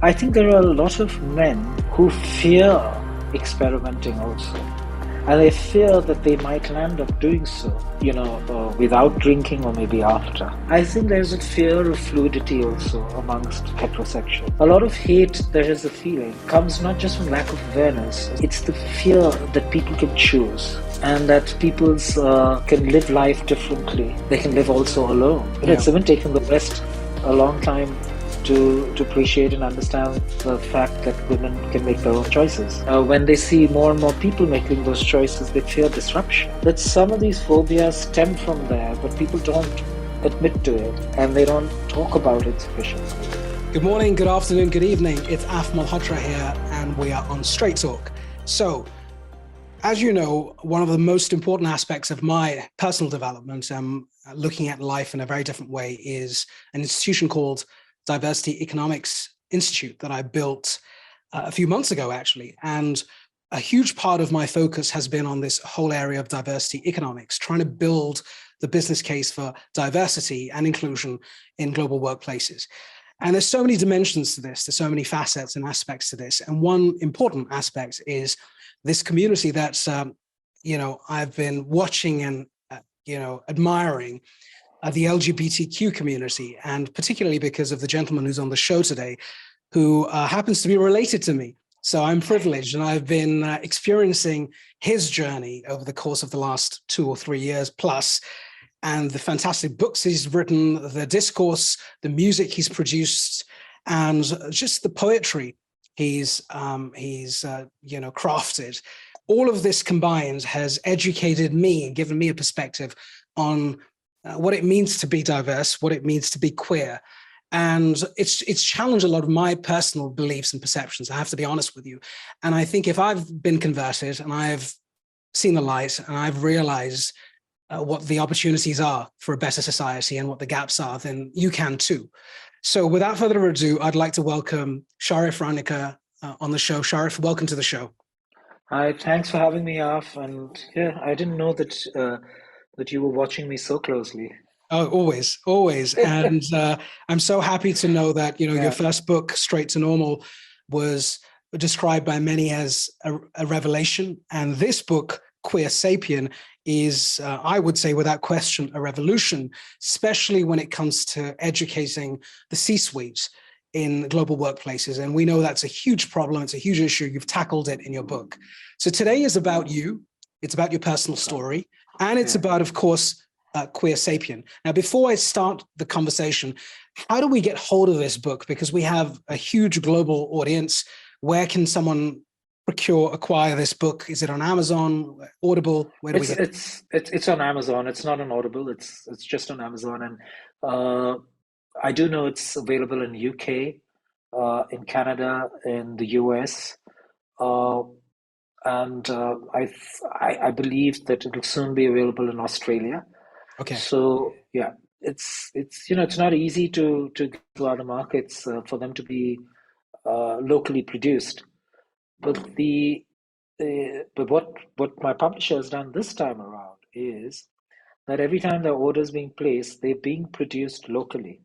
I think there are a lot of men who fear experimenting also. And they fear that they might land up doing so, without drinking or maybe after. I think there's a fear of fluidity also amongst heterosexuals. A lot of hate, there is a feeling, comes not just from lack of awareness, it's the fear that people can choose and that people can live life differently. They can live also alone. Yeah. It's even taken the West a long time to appreciate and understand the fact that women can make their own choices. When they see more and more people making those choices, they fear disruption. That some of these phobias stem from there, but people don't admit to it and they don't talk about it sufficiently. Good morning, good afternoon, good evening. It's Af Malhotra here, and we are on Straight Talk. So, as you know, one of the most important aspects of my personal development, looking at life in a very different way, is an institution called Diversity Economics Institute that I built a few months ago, actually. And a huge part of my focus has been on this whole area of diversity economics, trying to build the business case for diversity and inclusion in global workplaces. And there's so many dimensions to this. There's so many facets and aspects to this. And one important aspect is this community that's, I've been watching and, admiring the LGBTQ community, and particularly because of the gentleman who's on the show today, who happens to be related to me. So I'm privileged, and I've been experiencing his journey over the course of the last 2 or 3 years plus, and the fantastic books he's written, the discourse, the music he's produced, and just the poetry he's crafted. All of this combined has educated me and given me a perspective on what it means to be diverse, what it means to be queer. And it's challenged a lot of my personal beliefs and perceptions, I have to be honest with you. And I think if I've been converted and I've seen the light and I've realized what the opportunities are for a better society and what the gaps are, then you can too. So without further ado, I'd like to welcome Sharif Rangnekar on the show. Sharif, welcome to the show. Hi, thanks for having me, Af. And yeah, I didn't know that you were watching me so closely. Oh, always. And I'm so happy to know that, your Yeah. first book, Straight to Normal, was described by many as a revelation. And this book, Queer Sapien, is, I would say, without question, a revolution, especially when it comes to educating the C-suite in global workplaces. And we know that's a huge problem. It's a huge issue. You've tackled it in your book. So today is about you. It's about your personal story. And it's about, of course, Queer Sapien. Now, before I start the conversation, how do we get hold of this book? Because we have a huge global audience. Where can someone acquire this book? Is it on Amazon, Audible? Where do we get it? It's on Amazon. It's not on Audible. It's just on Amazon. And I do know it's available in UK, in Canada, in the US, uh, and I believe that it will soon be available in Australia. Okay. So yeah, it's not easy to get to other markets for them to be locally produced. But what my publisher has done this time around is that every time the order is being placed, they're being produced locally,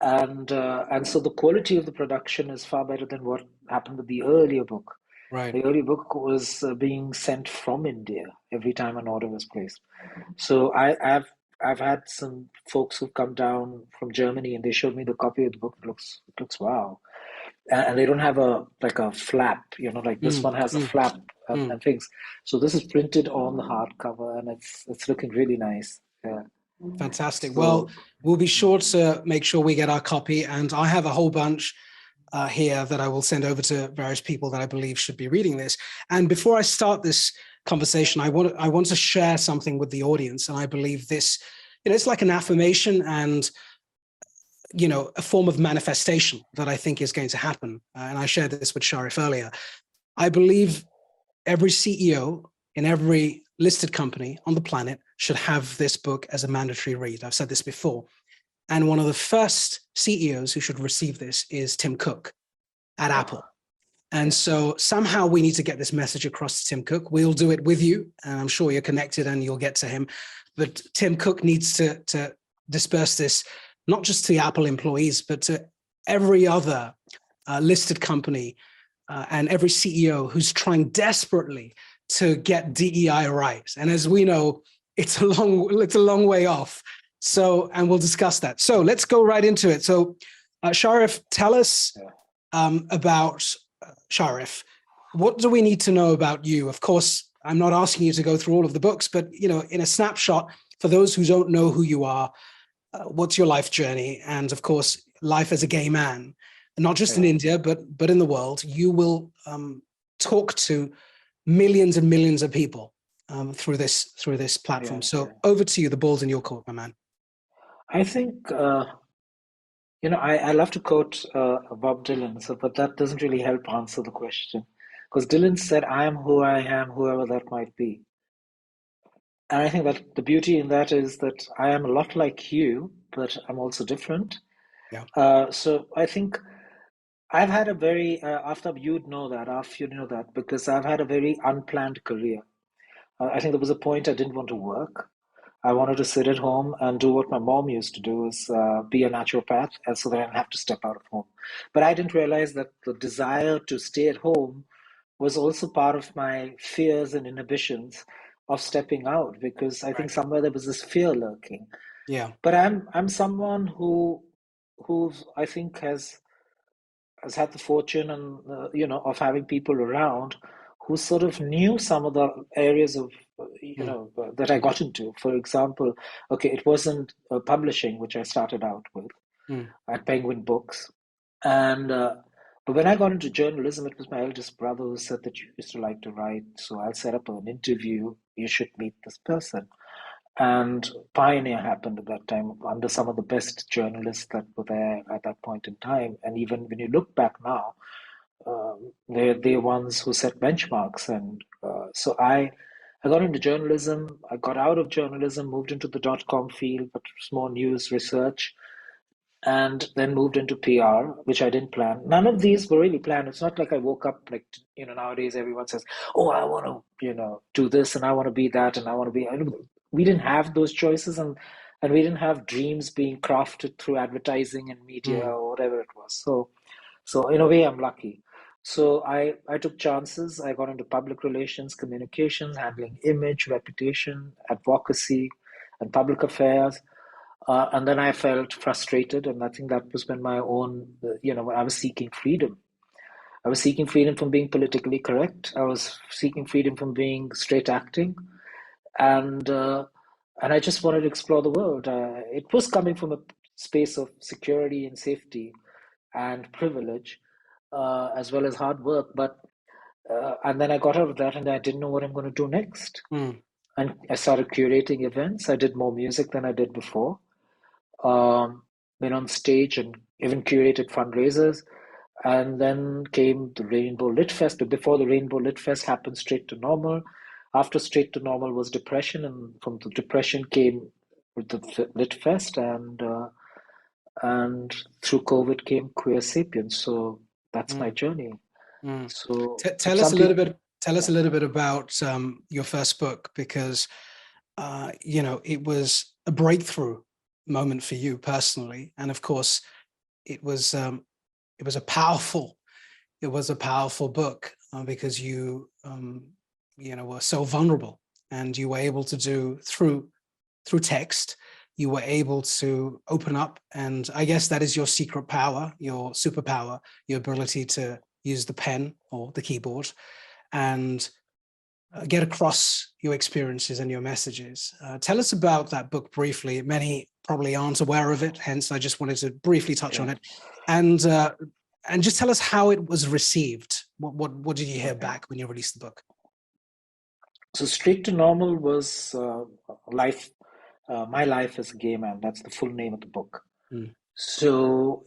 and so the quality of the production is far better than what happened with the earlier book. Right. The earlier book was being sent from India every time an order was placed. So I've had some folks who've come down from Germany and they showed me the copy of the book. It looks wow, and they don't have a flap, like this one has a flap and things. So this is printed on the hardcover and it's looking really nice. Yeah. Fantastic. So Well, we'll be sure to make sure we get our copy. And I have a whole bunch here that I will send over to various people that I believe should be reading this. And before I start this conversation, I want to share something with the audience. And I believe this, it's like an affirmation and, a form of manifestation that I think is going to happen. And I shared this with Sharif earlier. I believe every CEO in every listed company on the planet should have this book as a mandatory read. I've said this before. And one of the first CEOs who should receive this is Tim Cook at Apple. And so somehow we need to get this message across to Tim Cook. We'll do it with you, and I'm sure you're connected and you'll get to him. But Tim Cook needs to disperse this, not just to the Apple employees, but to every other listed company and every CEO who's trying desperately to get DEI right. And as we know, it's a long way off. So, and we'll discuss that. So let's go right into it. So, Sharif, tell us about Sharif. What do we need to know about you? Of course, I'm not asking you to go through all of the books, but in a snapshot, for those who don't know who you are, what's your life journey? And of course, life as a gay man, not just in India, but in the world. You will talk to millions and millions of people through this platform. Over to you. The ball's in your court, my man. I think I love to quote Bob Dylan, but that doesn't really help answer the question, because Dylan said, "I am who I am, whoever that might be." And I think that the beauty in that is that I am a lot like you, but I'm also different. Yeah. So I think I've had a very, after you know that, because I've had a very unplanned career. I think there was a point I didn't want to work. I wanted to sit at home and do what my mom used to do, is be a naturopath, and so that I didn't have to step out of home. But I didn't realize that the desire to stay at home was also part of my fears and inhibitions of stepping out, because I think somewhere there was this fear lurking. Yeah. But I'm someone who I think has had the fortune and of having people around who sort of knew some of the areas of that I got into. For example, it wasn't publishing, which I started out with at Penguin Books, and but when I got into journalism, it was my eldest brother who said that you used to like to write, so I'll set up an interview. You should meet this person. And Pioneer happened at that time under some of the best journalists that were there at that point in time. And even when you look back now, they're ones who set benchmarks. And so I got into journalism. I got out of journalism, moved into the .com field, but it was more news research, and then moved into PR, which I didn't plan. None of these were really planned. It's not like I woke up like, nowadays everyone says, "Oh, I want to, do this, and I want to be that, and I want to be." We didn't have those choices, and we didn't have dreams being crafted through advertising and media or whatever it was. So in a way, I'm lucky. So I took chances. I got into public relations, communications, handling image, reputation, advocacy, and public affairs. And then I felt frustrated, and I think that was when my own, when I was seeking freedom. I was seeking freedom from being politically correct. I was seeking freedom from being straight acting, and I just wanted to explore the world. It was coming from a space of security and safety and privilege, as well as hard work. But and then I got out of that, and I didn't know what I'm going to do next. And I started curating events. I did more music than I did before. Been on stage and even curated fundraisers. And then came the Rainbow Lit Fest. But before the Rainbow Lit Fest happened, Straight to Normal. After Straight to Normal was depression, and from the depression came the Lit Fest, and through COVID came Queer Sapiens. So that's my journey. So tell us a little bit. Tell us a little bit about your first book, because it was a breakthrough moment for you personally, and of course, it was a powerful book because you were so vulnerable, and you were able to do through text. You were able to open up, and I guess that is your secret power, your superpower, your ability to use the pen or the keyboard and get across your experiences and your messages. Tell us about that book briefly. Many probably aren't aware of it, hence I just wanted to briefly touch on it, and just tell us how it was received. What did you hear back when you released the book? So Straight to Normal was my life as a gay man. That's the full name of the book. So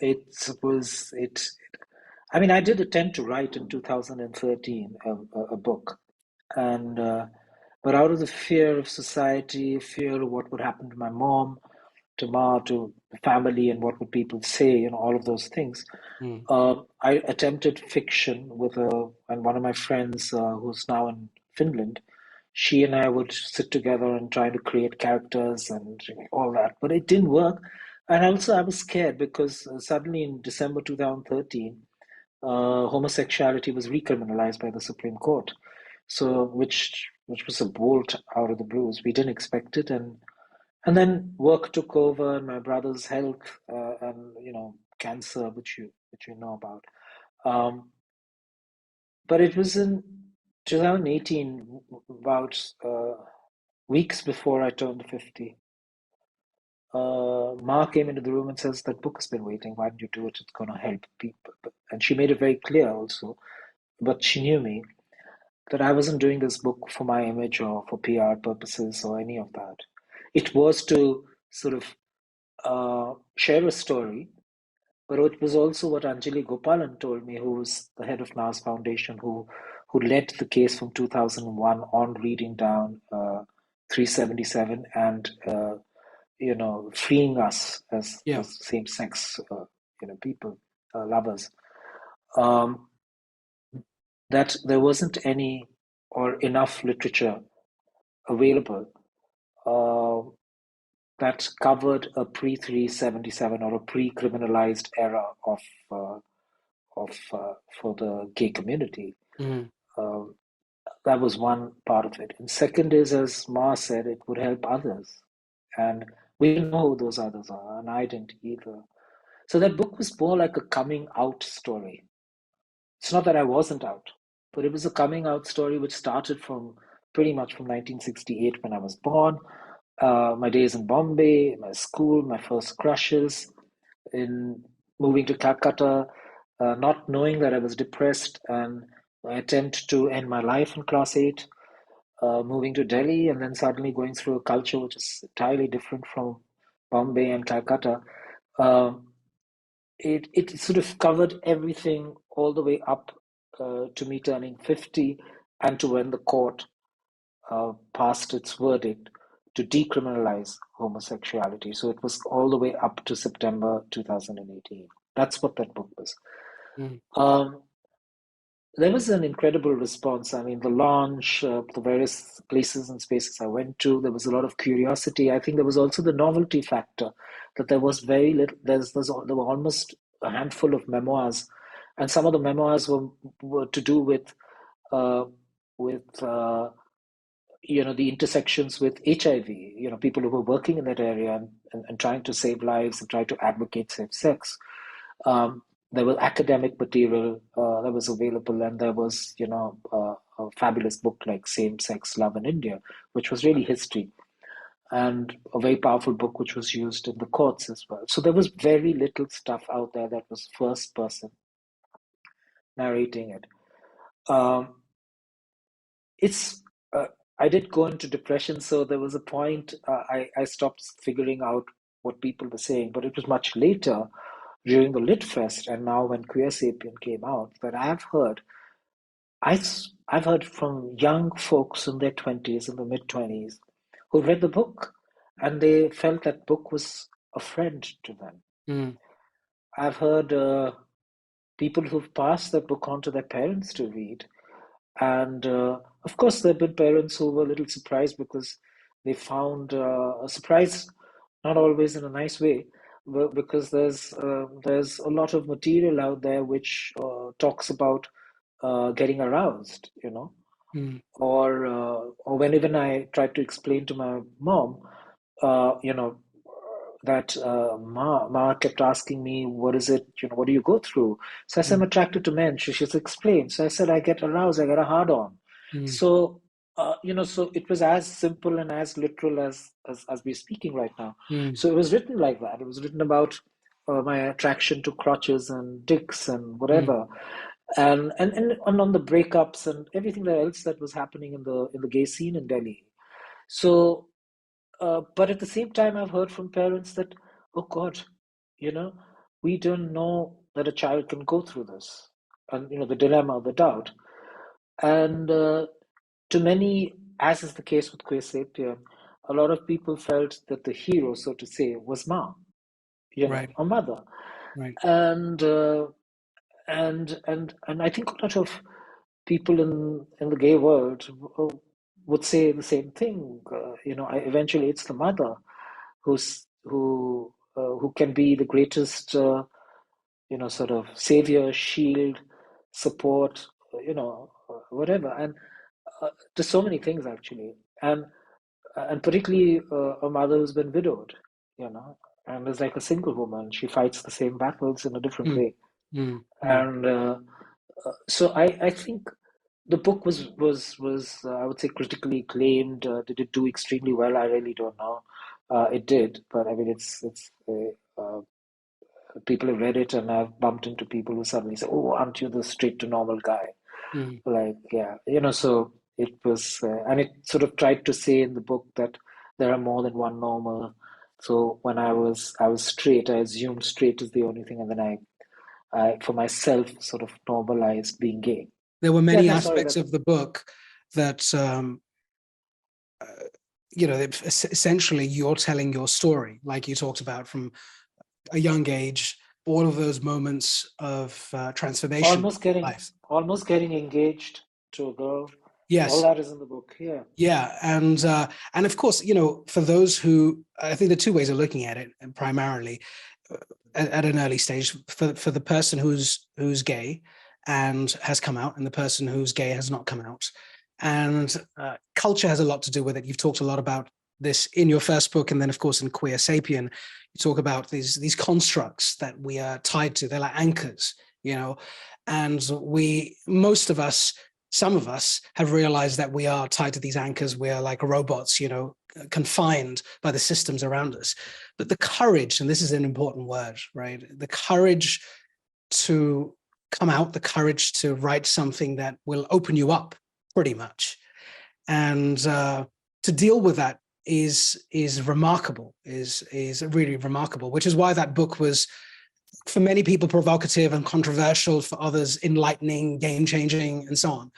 I mean, I did attempt to write in 2013 a book, and but out of the fear of society, fear of what would happen to my mom, to Ma, to the family, and what would people say, all of those things, I attempted fiction with one of my friends who's now in Finland. She and I would sit together and try to create characters and all that, but it didn't work. And also, I was scared because suddenly in December 2013, homosexuality was recriminalized by the Supreme Court. So, which was a bolt out of the blues. We didn't expect it, and then work took over, and my brother's health, and cancer, which you know about. Um, but it was in 2018, about weeks before I turned 50. Ma came into the room and says, "That book has been waiting. Why don't you do it? It's going to help people." And she made it very clear also, but she knew me, that I wasn't doing this book for my image or for PR purposes or any of that. It was to sort of share a story, but it was also what Anjali Gopalan told me, who was the head of NAS Foundation, who led the case from 2001 on reading down 377 and freeing us as Yeah. same-sex people, lovers. Um, that there wasn't any or enough literature available uh, that covered a pre-377 or a pre-criminalized era uh, for the gay community. Mm. That was one part of it. And second is, as Ma said, it would help others. And we didn't know who those others are, and I didn't either. So that book was more like a coming out story. It's not that I wasn't out, but it was a coming out story which started from pretty much from 1968 when I was born. My days in Bombay, my school, my first crushes, in moving to Calcutta, not knowing that I was depressed, and my attempt to end my life in class 8, moving to Delhi, and then suddenly going through a culture which is entirely different from Bombay and Calcutta. Um, it sort of covered everything all the way up to me turning 50 and to when the court passed its verdict to decriminalize homosexuality. So it was all the way up to September 2018. That's what that book was. Mm. There was an incredible response. I mean, the launch, the various places and spaces I went to, there was a lot of curiosity. I think there was also the novelty factor, that there was very little, there were almost a handful of memoirs, and some of the memoirs were to do uh, with the intersections with HIV, people who were working in that area and trying to save lives and try to advocate safe sex. Um, there was academic material that was available, and there was, a fabulous book like Same Sex Love in India, which was really history, and a very powerful book which was used in the courts as well. So there was very little stuff out there that was first person narrating it. Um, it's I did go into depression, so there was a point I stopped figuring out what people were saying, but it was much later during the Lit Fest and now when Queer Sapien came out that I, I've heard from young folks in their 20s, in the mid 20s, who read the book and they felt that book was a friend to them. Mm. I've heard people who've passed that book on to their parents to read. And of course, there have been parents who were a little surprised because they found a surprise, not always in a nice way, but because there's a lot of material out there which talks about getting aroused, Mm. or when even I tried to explain to my mom, you know, that Ma kept asking me, what is it, what do you go through? So I said, I'm Mm. attracted to men. She just explained. So I said, I get aroused, I get a hard on. Mm. So, so it was as simple and as literal as we're speaking right now. Mm. So it was written like that. It was written about my attraction to crotches and dicks and Mm. whatever. And on the breakups and everything else that was happening in the gay scene in Delhi. So but at the same time, I've heard from parents that, oh God, you know, we don't know that a child can go through this, and the dilemma, the doubt, and to many, as is the case with Queer Sapien, a lot of people felt that the hero, so to say, was mom, Right. a mother, Right. and and I think a lot of people in the gay world would say the same thing. Eventually, it's the mother who can be the greatest, sort of savior, shield, support, whatever. And there's so many things actually, and particularly a mother who's been widowed, and is like a single woman. She fights the same battles in a different Mm, way. mm, mm. And so I think the book was I would say critically acclaimed. Did it do extremely well? I really don't know. It did, but I mean, people have read it, and I've bumped into people who suddenly say, "Oh, aren't you the straight to normal guy?" Mm. Like, yeah, so it was, and it sort of tried to say in the book that there are more than one normal. So when I was straight, I assumed straight is the only thing, and then I for myself sort of normalized being gay. There were Yeah, many no, sorry, aspects that of the book that, uh, essentially you're telling your story, like you talked about from a young age, all of those moments of transformation in almost getting life. almost getting engaged to a girl. All Yes. that is in the book. Yeah. Yeah, and of course, for those who, I think the two ways of looking at it, and primarily at an early stage, for the person who's gay and has come out, and the person who's gay has not come out, and culture has a lot to do with it. You've talked a lot about this in your first book, and then of course in Queer Sapien, you talk about these constructs that we are tied to. They're like anchors, and most of us, some of us have realized that we are tied to these anchors. We are like robots, confined by the systems around us. But the courage, and this is an important word, right? The courage to come out, the courage to write something that will open you up pretty much. And to deal with that is remarkable, is really remarkable, which is why that book was, for many people, provocative and controversial, for others enlightening, game-changing, and so on.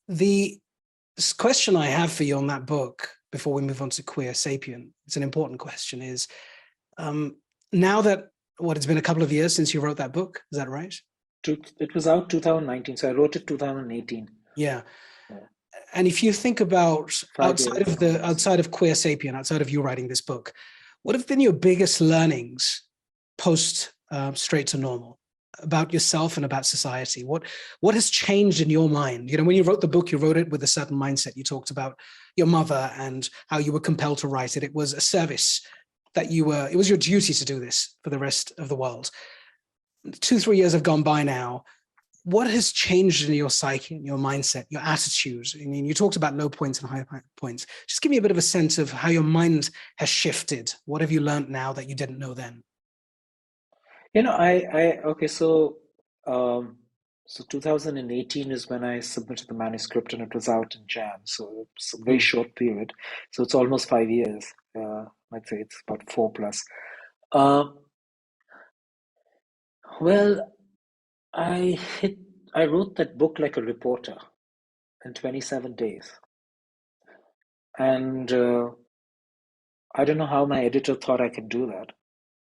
The question I have for you on that book, before we move on to Queer Sapien, it's an important question, is now that, it's been a couple of years since you wrote that book, is that right? It was out 2019, so I wrote it 2018. Yeah. Yeah. And if you think about 5 years outside of Queer Sapien, outside of you writing this book, what have been your biggest learnings post Straight to Normal about yourself and about society? What has changed in your mind? When you wrote the book, you wrote it with a certain mindset. You talked about your mother and how you were compelled to write it. It was a service that it was your duty to do this for the rest of the world. 2-3 years have gone by now. What has changed in your psyche, in your mindset, your attitude? I mean, you talked about low points and high points. Just give me a bit of a sense of how your mind has shifted. What have you learned now that you didn't know then? Okay, so 2018 is when I submitted the manuscript, and it was out in Jan, so it's a very short period. So it's almost 5 years. I'd say it's about 4 plus. Well, I wrote that book like a reporter in 27 days, and I don't know how my editor thought I could do that,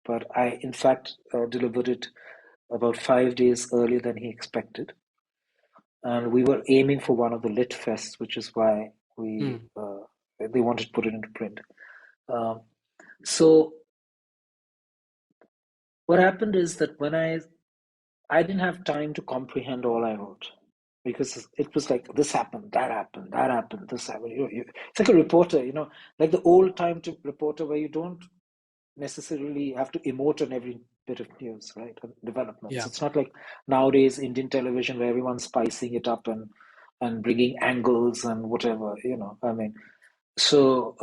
but I, in fact, delivered it about 5 days earlier than he expected. And we were aiming for one of the lit fests, which is why they wanted to put it into print. So what happened is that when I didn't have time to comprehend all I wrote, because it was like this happened, that happened, that happened, this happened. It's like a reporter, like the old time reporter where you don't necessarily have to emote on every bit of news, right? And developments. Yeah. It's not like nowadays Indian television where everyone's spicing it up and bringing angles and whatever, I mean, so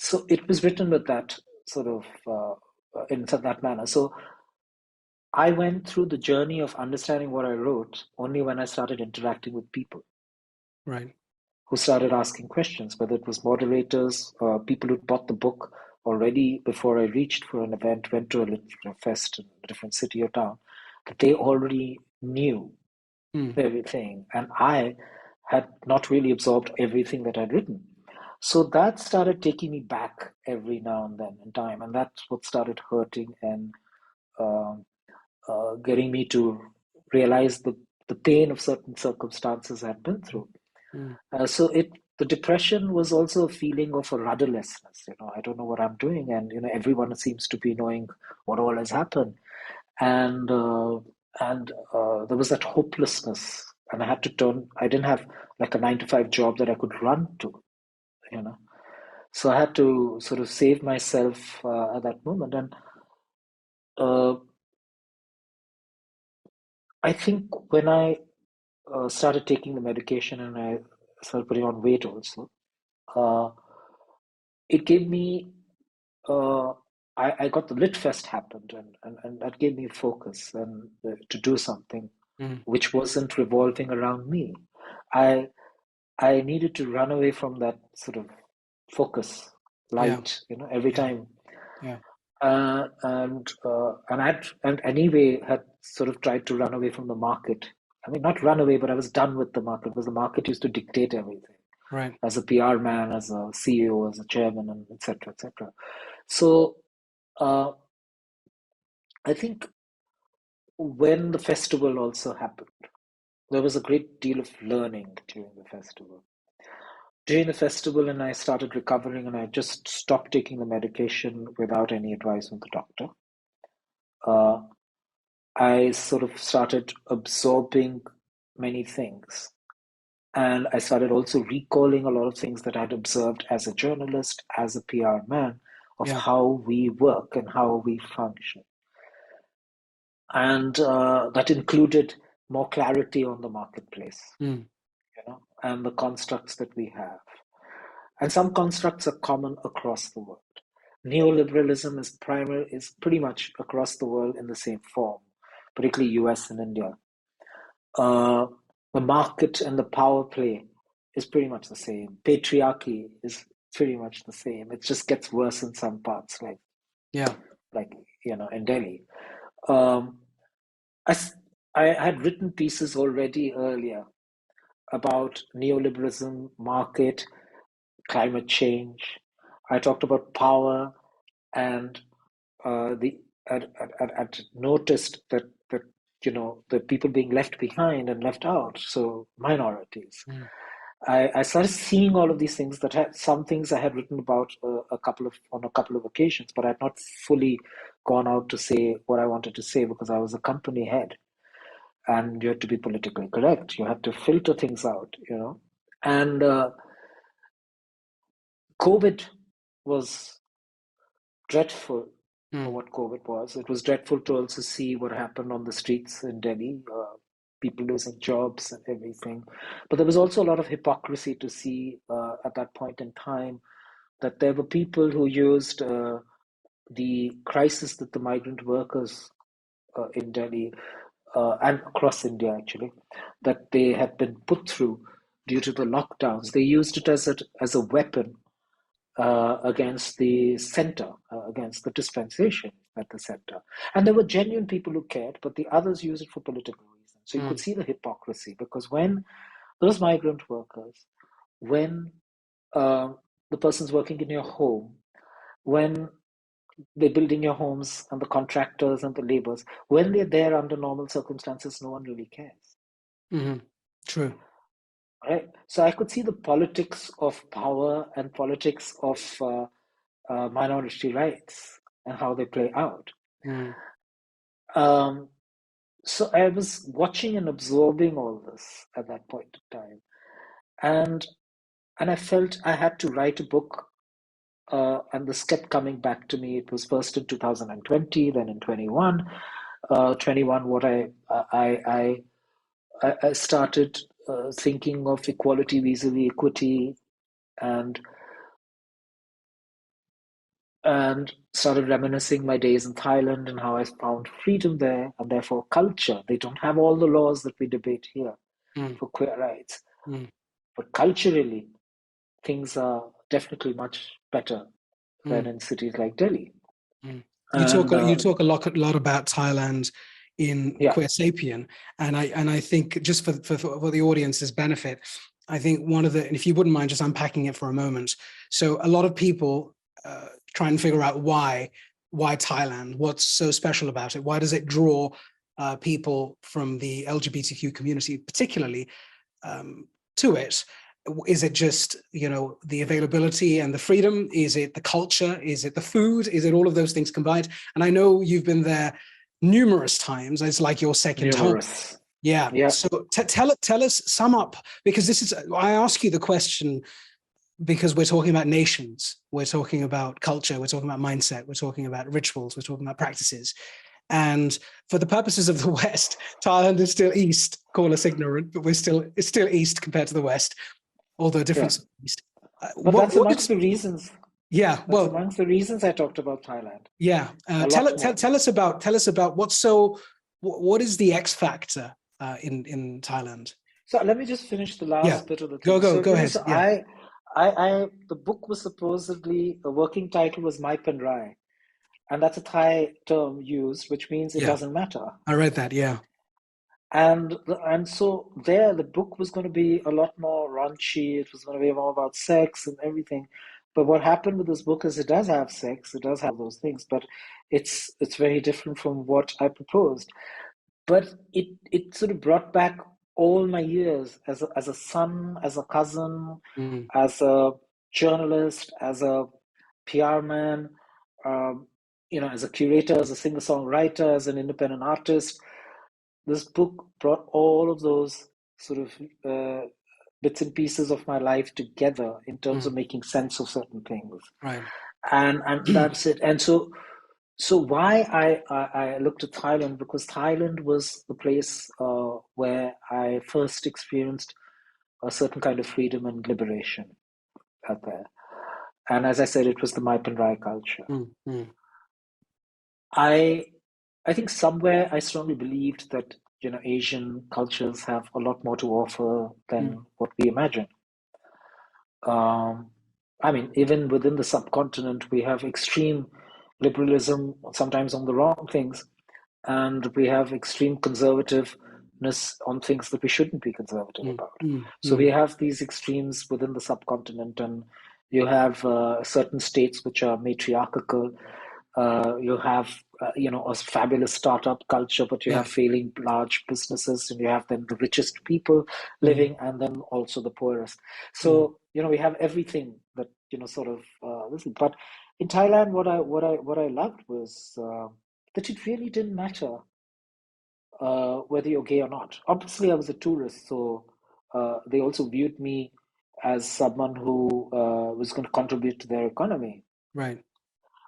so it was written with that sort of in that manner. So I went through the journey of understanding what I wrote only when I started interacting with people. Right. Who started asking questions, whether it was moderators, people who bought the book already before I reached for an event, went to a fest in a different city or town, that they already knew everything. And I had not really absorbed everything that I'd written. So that started taking me back every now and then in time. And that's what started hurting and getting me to realize the pain of certain circumstances I'd been through. So the depression was also a feeling of a rudderlessness. I don't know what I'm doing, and everyone seems to be knowing what all has happened, and and there was that hopelessness, and I didn't have like a 9 to 5 job that I could run to, you know. So I had to sort of save myself at that moment. And uh, I think when I started taking the medication and I started putting on weight also, uh, it gave me, uh, I got the Lit Fest happened, and that gave me focus and to do something Mm. which wasn't revolving around me. I I needed to run away from that sort of focus Yeah. light, every Yeah. time. Yeah. And and anyway had sort of tried to run away from the market. I mean, not run away, but I was done with the market because the market used to dictate everything. Right. As a PR man, as a CEO, as a chairman, and etc. etc. So uh, I think when the festival also happened, there was a great deal of learning during the festival. During the festival, and I started recovering, and I just stopped taking the medication without any advice from the doctor. Uh, I sort of started absorbing many things. And I started also recalling a lot of things that I'd observed as a journalist, as a PR man, of Yeah. how we work and how we function. And that included more clarity on the marketplace, Mm. and the constructs that we have. And some constructs are common across the world. Neoliberalism is pretty much across the world in the same form, particularly US and India. Uh, the market and the power play is pretty much the same. Patriarchy is pretty much the same. It just gets worse in some parts, Yeah. like in Delhi. Um, I, s- I had written pieces already earlier about neoliberalism, market, climate change. I talked about power, and the I'd noticed that the people being left behind and left out, so minorities. Mm. I started seeing all of these things that had some things I had written about on a couple of occasions, but I had not fully gone out to say what I wanted to say because I was a company head, and you had to be politically correct. You had to filter things out. And COVID was dreadful for Mm. what COVID was. It was dreadful to also see what happened on the streets in Delhi, people losing jobs and everything. But there was also a lot of hypocrisy to see at that point in time, that there were people who used the crisis that the migrant workers in Delhi and across India actually, that they had been put through due to the lockdowns. They used it as a weapon against the center, against the dispensation at the center. And there were genuine people who cared, but the others used it for political reasons. So you could Mm. see the hypocrisy, because when those migrant workers, when uh, the person's working in your home, when they're building your homes, and the contractors and the laborers, when they're there under normal circumstances, no one really cares. Mm-hmm. True. Right? So I could see the politics of power and politics of minority rights and how they play out. Mm. Um, so I was watching and absorbing all this at that point in time, and I felt I had to write a book. And this kept coming back to me. It was first in 2020, then in 21. 21, what I started thinking of equality vis-a-vis equity, and started reminiscing my days in Thailand and how I found freedom there, and therefore culture. They don't have all the laws that we debate here Mm. for queer rights, Mm. but culturally, things are definitely much better than Mm. in cities like Delhi. Mm. And You talk a lot about Thailand in yeah, Queer Sapien, and I think just for the audience's benefit, I think one of the, and if you wouldn't mind just unpacking it for a moment. So a lot of people try and figure out why Thailand, what's so special about it, why does it draw people from the LGBTQ community particularly to it. Is it just, the availability and the freedom? Is it the culture? Is it the food? Is it all of those things combined? And I know you've been there numerous times. It's like your second home. Numerous. Yeah. Yeah. So tell us, sum up, because this is, I ask you the question because we're talking about nations, we're talking about culture, we're talking about mindset, we're talking about rituals, we're talking about practices. And for the purposes of the West, Thailand is still East. Call us ignorant, but it's still East compared to the West, although different East. But that's amongst the reasons. Yeah, well, that's amongst the reasons I talked about Thailand. Yeah, tell us about what is the X factor in Thailand. So let me just finish the last bit of the thing. Go ahead. So the book was supposedly, the working title was Mai Pen Rai, and that's a Thai term used, which means it doesn't matter. I read that, yeah. And so there, the book was going to be a lot more raunchy. It was going to be more about sex and everything. But what happened with this book is it does have sex, it does have those things, but it's very different from what I proposed. But it sort of brought back all my years as a son, as a cousin, as a journalist, as a PR man, as a curator, as a singer-songwriter, as an independent artist. This book brought all of those sort of bits and pieces of my life together in terms of making sense of certain things. Right. And that's it. And so why I looked at Thailand, because Thailand was the place where I first experienced a certain kind of freedom and liberation out there. And as I said, it was the Mai Pen Rai culture. I think somewhere I strongly believed that Asian cultures have a lot more to offer than what we imagine. I mean, even within the subcontinent, we have extreme liberalism, sometimes on the wrong things, and we have extreme conservativeness on things that we shouldn't be conservative about. So we have these extremes within the subcontinent, and you have certain states which are matriarchal. You have a fabulous startup culture, but you have failing large businesses, and you have then the richest people living, and then also the poorest. So we have everything that sort of listen. But in Thailand, what I loved was that it really didn't matter whether you're gay or not. Obviously, I was a tourist, so they also viewed me as someone who was going to contribute to their economy. Right.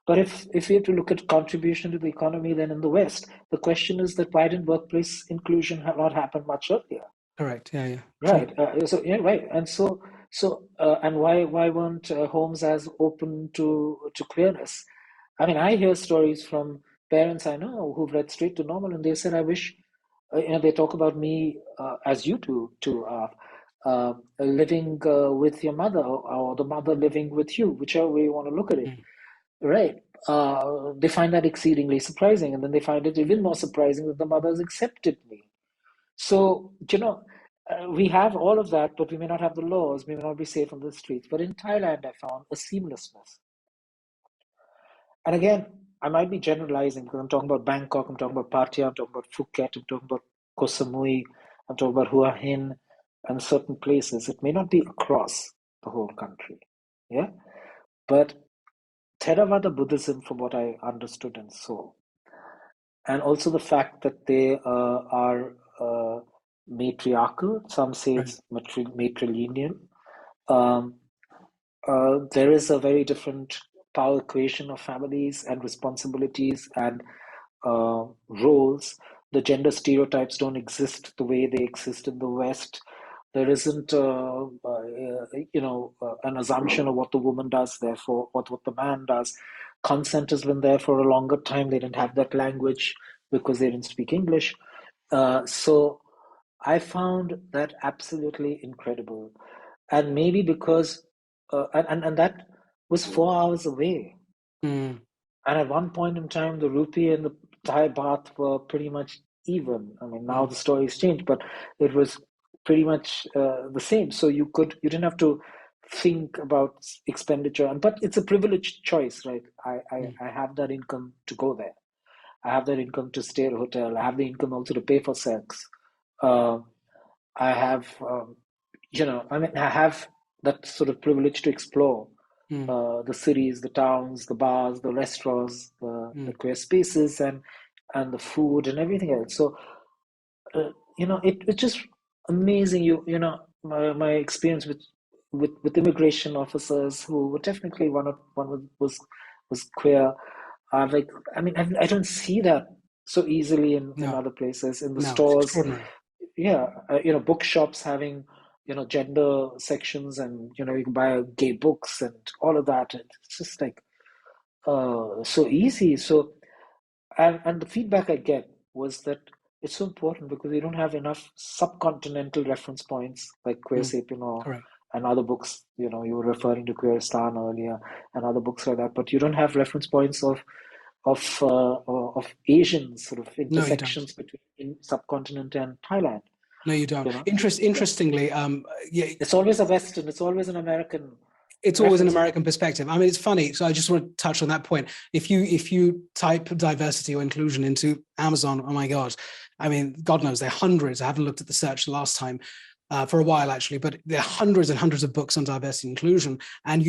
But if you have to look at contribution to the economy, then in the West, the question is that why didn't workplace inclusion have not happened much earlier? Correct. Yeah. Right. Right. And and why weren't homes as open to queerness? I mean, I hear stories from parents I know who've read Straight to Normal, and they said, "I wish," they talk about me as you two too. Living with your mother, or the mother living with you, whichever way you want to look at it. Right. They find that exceedingly surprising, and then they find it even more surprising that the mothers accepted me. So, we have all of that, but we may not have the laws, we may not be safe on the streets. But in Thailand, I found a seamlessness. And again, I might be generalizing because I'm talking about Bangkok, I'm talking about Pattaya, I'm talking about Phuket, I'm talking about Koh Samui, I'm talking about Hua Hin, and certain places. It may not be across the whole country. Yeah. But Theravada Buddhism, from what I understood and saw, and also the fact that they are matriarchal, some say it's matrilineal. There is a very different power equation of families and responsibilities and roles. The gender stereotypes don't exist the way they exist in the West. There isn't, an assumption of what the woman does, therefore, what the man does. Consent has been there for a longer time. They didn't have that language because they didn't speak English. So I found that absolutely incredible. And maybe because, and that was 4 hours away. And at one point in time, the rupee and the Thai baht were pretty much even. I mean, now the story's changed, but it was pretty much the same. So you didn't have to think about expenditure, but it's a privileged choice, right? I have that income to go there. I have that income to stay at a hotel. I have the income also to pay for sex. I have, I have that sort of privilege to explore the cities, the towns, the bars, the restaurants, the queer spaces, and and the food and everything else. So it's just amazing. My experience with immigration officers who were technically one was queer. Like, I mean, I don't see that so easily in No, other places, in the no, it's stores. extraordinary. Yeah, bookshops having gender sections, and you can buy gay books and all of that. It's just like so easy. So, and the feedback I get was that it's so important because you don't have enough subcontinental reference points like Queer Mm, Sapien correct. and other books. You were referring to Queeristan earlier and other books like that, but you don't have reference points of Asian sort of No, you don't. intersections between subcontinent and Thailand. No, you don't. You know, Interestingly, yeah, it's always a Western, it's always an American it's always an reference point. American perspective. I mean, it's funny. So I just want to touch on that point. If you type diversity or inclusion into Amazon, oh my God, I mean, God knows there are hundreds. I haven't looked at the search last time for a while actually, but there are hundreds and hundreds of books on diversity and inclusion. And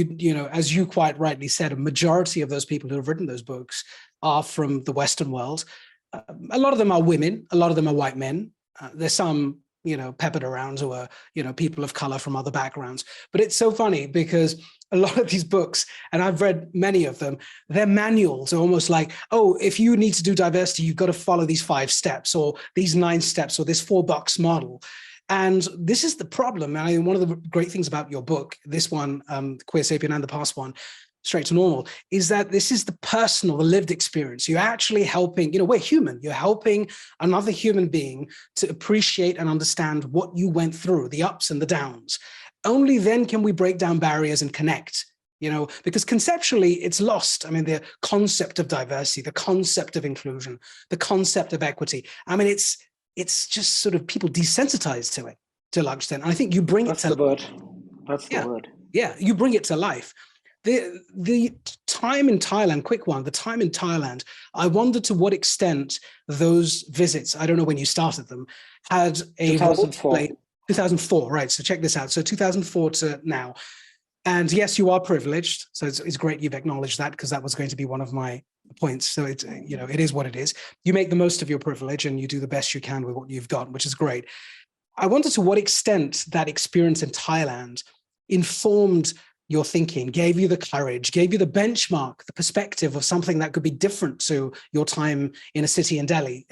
as you quite rightly said, a majority of those people who have written those books are from the Western world. A lot of them are women. A lot of them are white men. There's some peppered around who are people of color from other backgrounds. But it's so funny because a lot of these books, and I've read many of them, their manuals are almost like, oh, if you need to do diversity, you've got to follow these 5 steps or these 9 steps or this 4-box model. And this is the problem. I mean, one of the great things about your book, this one, Queer Sapien, and the past one, Straight to Normal, is that this is the personal, the lived experience. You're actually helping, we're human. You're helping another human being to appreciate and understand what you went through, the ups and the downs. Only then can we break down barriers and connect, because conceptually it's lost. I mean, the concept of diversity, the concept of inclusion, the concept of equity. I mean, it's just sort of people desensitized to it to a large extent. And I think you bring it That's to the word. That's the yeah, word. yeah, you bring it to life. The time in Thailand, quick one, the time in Thailand, I wonder to what extent those visits, I don't know when you started them, had a role to 2004. play. 2004, right? So check this out. So 2004 to now. And yes, you are privileged. So it's great you've acknowledged that, because that was going to be one of my points. So it is what it is. You make the most of your privilege and you do the best you can with what you've got, which is great. I wonder to what extent that experience in Thailand informed your thinking, gave you the courage, gave you the benchmark, the perspective of something that could be different to your time in a city in Delhi,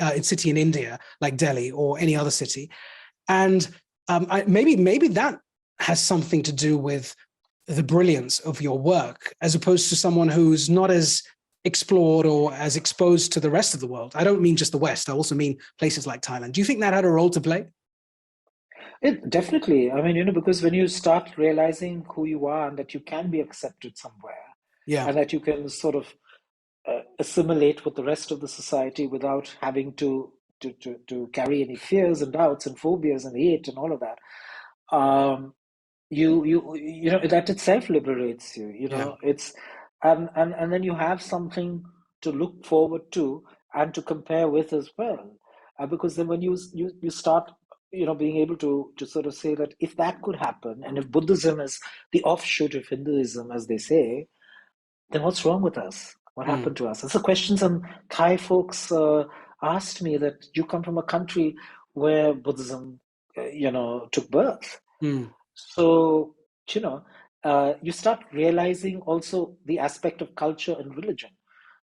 in India, like Delhi or any other city. And maybe that has something to do with the brilliance of your work, as opposed to someone who's not as explored or as exposed to the rest of the world. I don't mean just the West. I also mean places like Thailand. Do you think that had a role to play? It definitely. I mean, because when you start realizing who you are and that you can be accepted somewhere, Yeah. and that you can sort of assimilate with the rest of the society without having to carry any fears and doubts and phobias and hate and all of that, that itself liberates you. Yeah. It's and then you have something to look forward to and to compare with as well, because then when you start being able to sort of say that if that could happen, and if Buddhism is the offshoot of Hinduism, as they say, then what's wrong with us? What Mm, happened to us? That's a question some Thai folks asked me, that you come from a country where Buddhism, took birth. mm, So, you know, you start realizing also the aspect of culture and religion,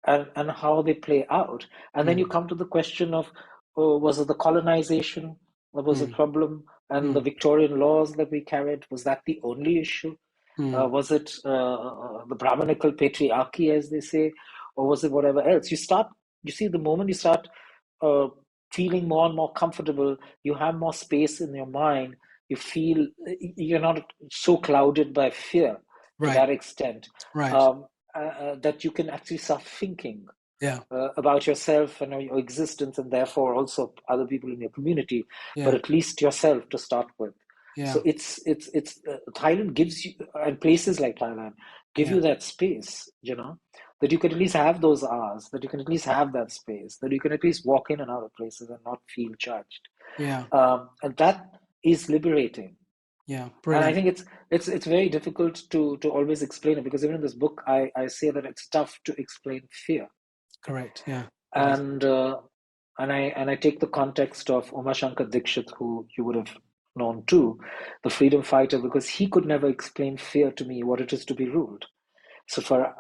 and how they play out. And then you mm, come to the question of, was it the colonization that was a mm, problem, and the mm, Victorian laws that we carried? Was that the only issue? mm. Was it the Brahminical patriarchy, as they say, or was it whatever else? You see, the moment you start uh, feeling more and more comfortable, you have more space in your mind. You feel you're not so clouded by fear to Right. that extent, Right. um, that you can actually start thinking Yeah. about yourself and your existence, and therefore also other people in your community, but Yeah. at least yourself to start with. Yeah. So it's Thailand gives you, and places like Thailand give Yeah. you that space, that you can at least have those hours, that you can at least have that space, that you can at least walk in and out of places and not feel judged, Yeah. and that is liberating. Yeah. And I Brilliant. think it's very difficult to always explain it, because even in this book I say that it's tough to explain fear. Correct. Yeah. It is. And and I take the context of Umashankar Dikshit, who you would have known too, the freedom fighter, because he could never explain fear to me, what it is to be ruled. So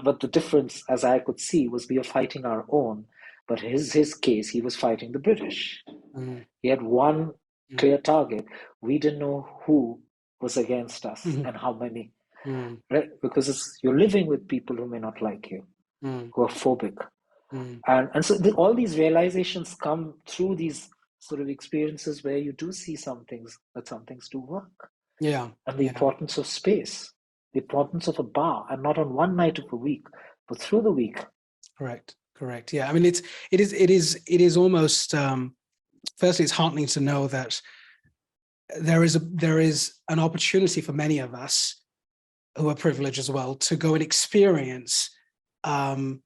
but the difference, as I could see, was we are fighting our own. But his case, he was fighting the British. Mm, He had one mm, clear target. We didn't know who was against us mm, and how many, mm, right? Because you're living with people who may not like you, mm, who are phobic. mm. And so all these realizations come through these sort of experiences where you do see some things do work. Yeah, And the yeah. importance of space, the importance of a bar, and not on one night of a week, but through the week. Correct, correct. Yeah, I mean, it is almost. Firstly, it's heartening to know that there is an opportunity for many of us who are privileged as well to go and experience an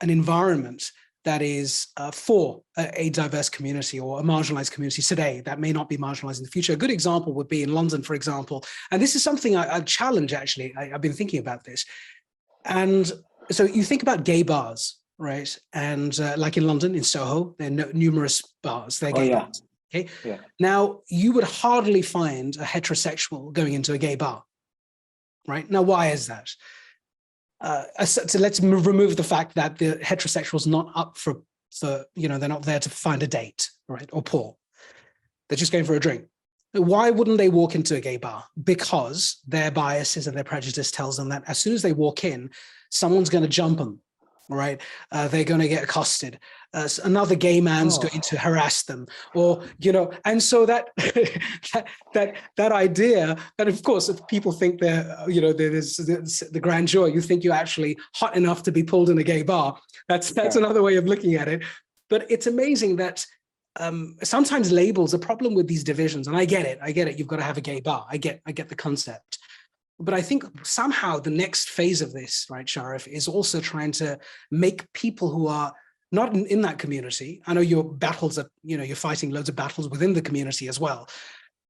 environment that is for a diverse community or a marginalized community today that may not be marginalized in the future. A good example would be in London, for example. And this is something I challenge, actually. I've been thinking about this. And so you think about gay bars, right? And like in London, in Soho, there are numerous bars, they're Oh, gay yeah. bars. Okay. Yeah. Now, you would hardly find a heterosexual going into a gay bar, right? Now, why is that? So let's remove the fact that the heterosexual's not up for, they're not there to find a date, right? Or Paul. They're just going for a drink. Why wouldn't they walk into a gay bar? Because their biases and their prejudice tells them that as soon as they walk in, someone's going to jump them, right? They're going to get accosted. Another gay man's going to harass them, or and so that that idea. And of course, if people think there's the grandeur, you think you're actually hot enough to be pulled in a gay bar. That's another way of looking at it. But it's amazing that. Sometimes labels a problem with these divisions, and I get it. You've got to have a gay bar. I get the concept, but I think somehow the next phase of this, right, Sharif, is also trying to make people who are not in that community. I know your battles are, you're fighting loads of battles within the community as well.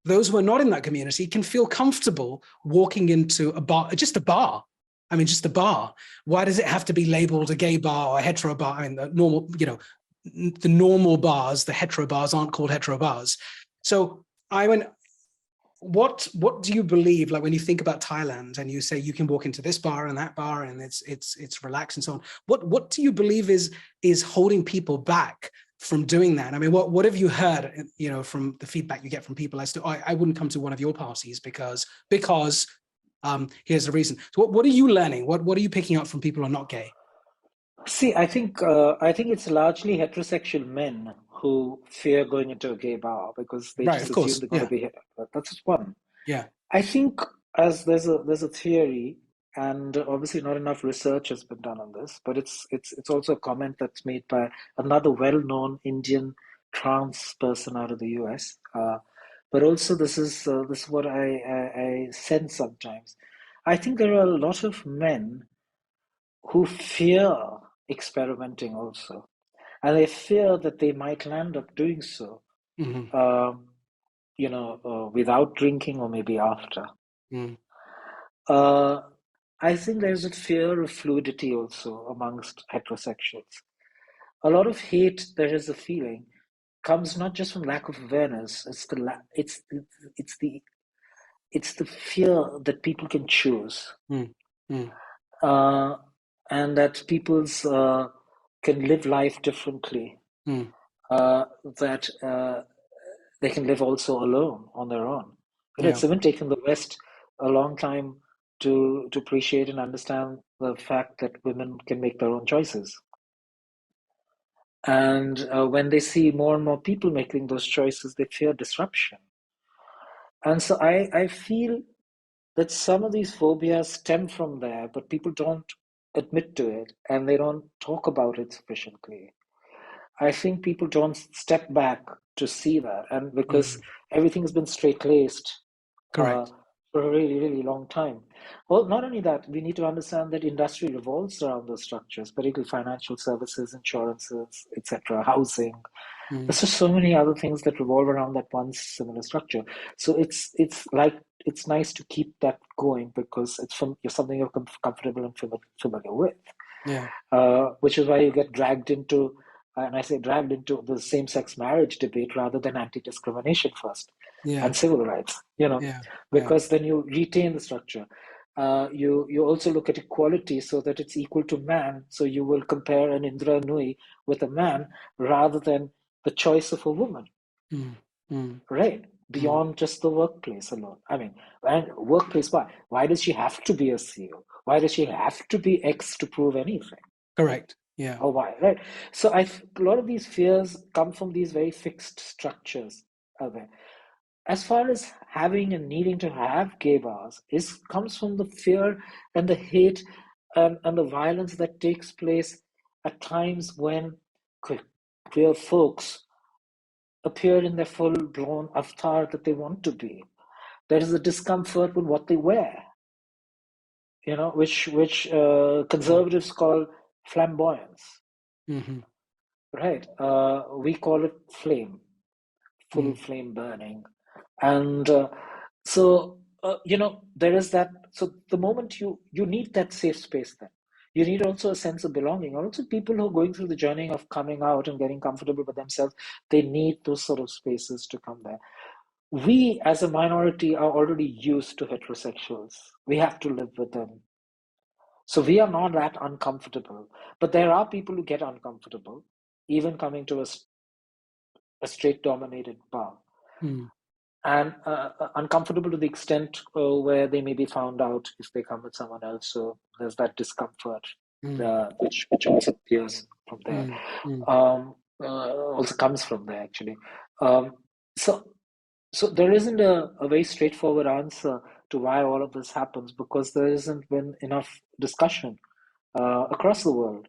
Those who are not in that community can feel comfortable walking into a bar, just a bar. I mean, just a bar. Why does it have to be labeled a gay bar or a hetero bar? I mean, the normal bars, the hetero bars aren't called hetero bars. So what do you believe, like when you think about Thailand and you say you can walk into this bar and that bar and it's relaxed and so on, what do you believe is holding people back from doing that? I mean, what have you heard, from the feedback you get from people as to, I wouldn't come to one of your parties because here's the reason. So what are you learning? What are you picking up from people who are not gay? See, I think it's largely heterosexual men who fear going into a gay bar because they Right, just of assume course. they're going to Yeah. be. That's just one. Yeah. I think as there's a theory, and obviously not enough research has been done on this, but it's also a comment that's made by another well-known Indian trans person out of the US. But also this is what I sense sometimes. I think there are a lot of men who fear experimenting also, and they fear that they might land up doing so, Mm-hmm. um, without drinking or maybe after. Mm. Uh, I think there's a fear of fluidity also amongst heterosexuals. A lot of hate, there is a feeling, comes not just from lack of awareness. It's it's the fear that people can choose, Mm. Mm. uh, and that people's can live life differently. Mm. That they can live also alone on their own. Yeah. It's even taken the West a long time to appreciate and understand the fact that women can make their own choices. And when they see more and more people making those choices, they fear disruption. And so I feel that some of these phobias stem from there, but people don't admit to it and they don't talk about it sufficiently. I think people don't step back to see that, and because Mm. everything has been straight-laced uh, Correct. for a really, really long time. Well, not only that, we need to understand that industry revolves around those structures, particularly financial services, insurances, etc., housing. Mm. There's just so many other things that revolve around that one similar structure. So it's nice to keep that going because it's something you're comfortable and familiar with, Yeah. which is why you get dragged into and I say dragged into the same-sex marriage debate rather than anti-discrimination first Yeah. and civil rights, Yeah. Yeah. because then you retain the structure. You also look at equality so that it's equal to man. So you will compare an Indra Nui with a man rather than the choice of a woman, Mm, mm, right? mm. Beyond just the workplace alone. I mean, and workplace, why? Why does she have to be a CEO? Why does she have to be X to prove anything? Correct. Yeah. Or why, right? So a lot of these fears come from these very fixed structures out there. As far as having and needing to have gay bars is comes from the fear and the hate and the violence that takes place at times when queer folks appear in their full-blown avatar that they want to be. There is a discomfort with what they wear, which Mm, conservatives call flamboyance, mhm, right? We call it flame, full mm, flame burning. And there is that. So the moment you need that safe space, then you need also a sense of belonging. Also, people who are going through the journey of coming out and getting comfortable with themselves, they need those sort of spaces to come there. We as a minority are already used to heterosexuals. We have to live with them. So we are not that uncomfortable. But there are people who get uncomfortable, even coming to a straight dominated bar. mm, And uncomfortable to the extent where they may be found out if they come with someone else. So there's that discomfort, mm, which also appears from there, mm, mm. also comes from there actually. Um, so so there isn't a very straightforward answer to why all of this happens, because there isn't been enough discussion across the world